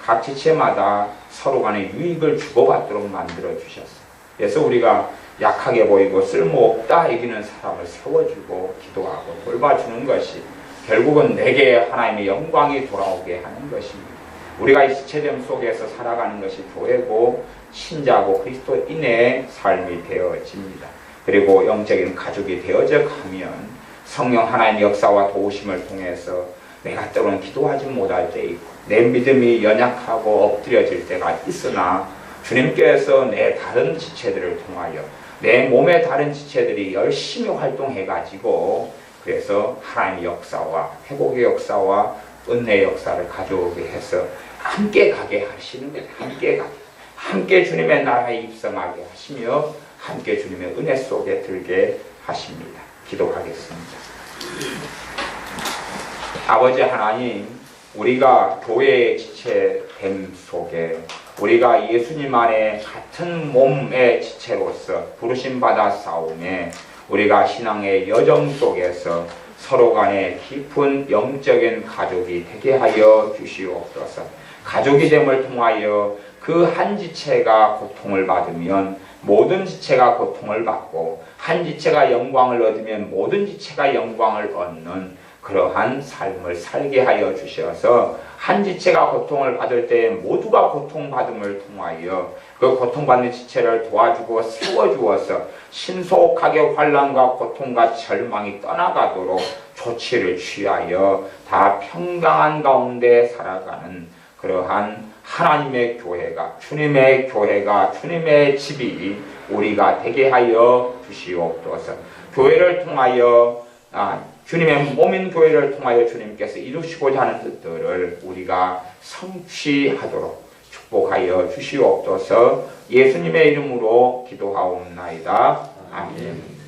각 지체마다 서로 간에 유익을 주고받도록 만들어 주셨어요. 그래서 우리가 약하게 보이고 쓸모없다 여기는 사람을 세워주고 기도하고 돌봐주는 것이 결국은 내게 하나님의 영광이 돌아오게 하는 것입니다. 우리가 이 지체됨 속에서 살아가는 것이 교회고 신자고 그리스도인의 삶이 되어집니다. 그리고 영적인 가족이 되어져 가면 성령 하나님의 역사와 도우심을 통해서 내가 때로는 기도하지 못할 때 있고 내 믿음이 연약하고 엎드려질 때가 있으나 주님께서 내 다른 지체들을 통하여 내 몸의 다른 지체들이 열심히 활동해가지고 그래서 하나님의 역사와 회복의 역사와 은혜의 역사를 가져오게 해서 함께 가게 하시는 거예요. 함께 가게. 함께 주님의 나라에 입성하게 하시며 함께 주님의 은혜 속에 들게 하십니다. 기도하겠습니다. 아버지 하나님, 우리가 교회의 지체됨 속에 우리가 예수님 안에 같은 몸의 지체로서 부르심받아 싸움에 우리가 신앙의 여정 속에서 서로 간에 깊은 영적인 가족이 되게 하여 주시옵소서. 가족이 됨을 통하여 그 한 지체가 고통을 받으면 모든 지체가 고통을 받고 한 지체가 영광을 얻으면 모든 지체가 영광을 얻는 그러한 삶을 살게 하여 주셔서 한 지체가 고통을 받을 때 모두가 고통받음을 통하여 그 고통받는 지체를 도와주고 세워주어서 신속하게 환난과 고통과 절망이 떠나가도록 조치를 취하여 다 평강한 가운데 살아가는 그러한 하나님의 교회가, 주님의 교회가, 주님의 집이 우리가 되게 하여 주시옵소서. 교회를 통하여 주님의 몸인 교회를 통하여 주님께서 이루시고자 하는 뜻들을 우리가 성취하도록 축복하여 주시옵소서. 예수님의 이름으로 기도하옵나이다. 아멘.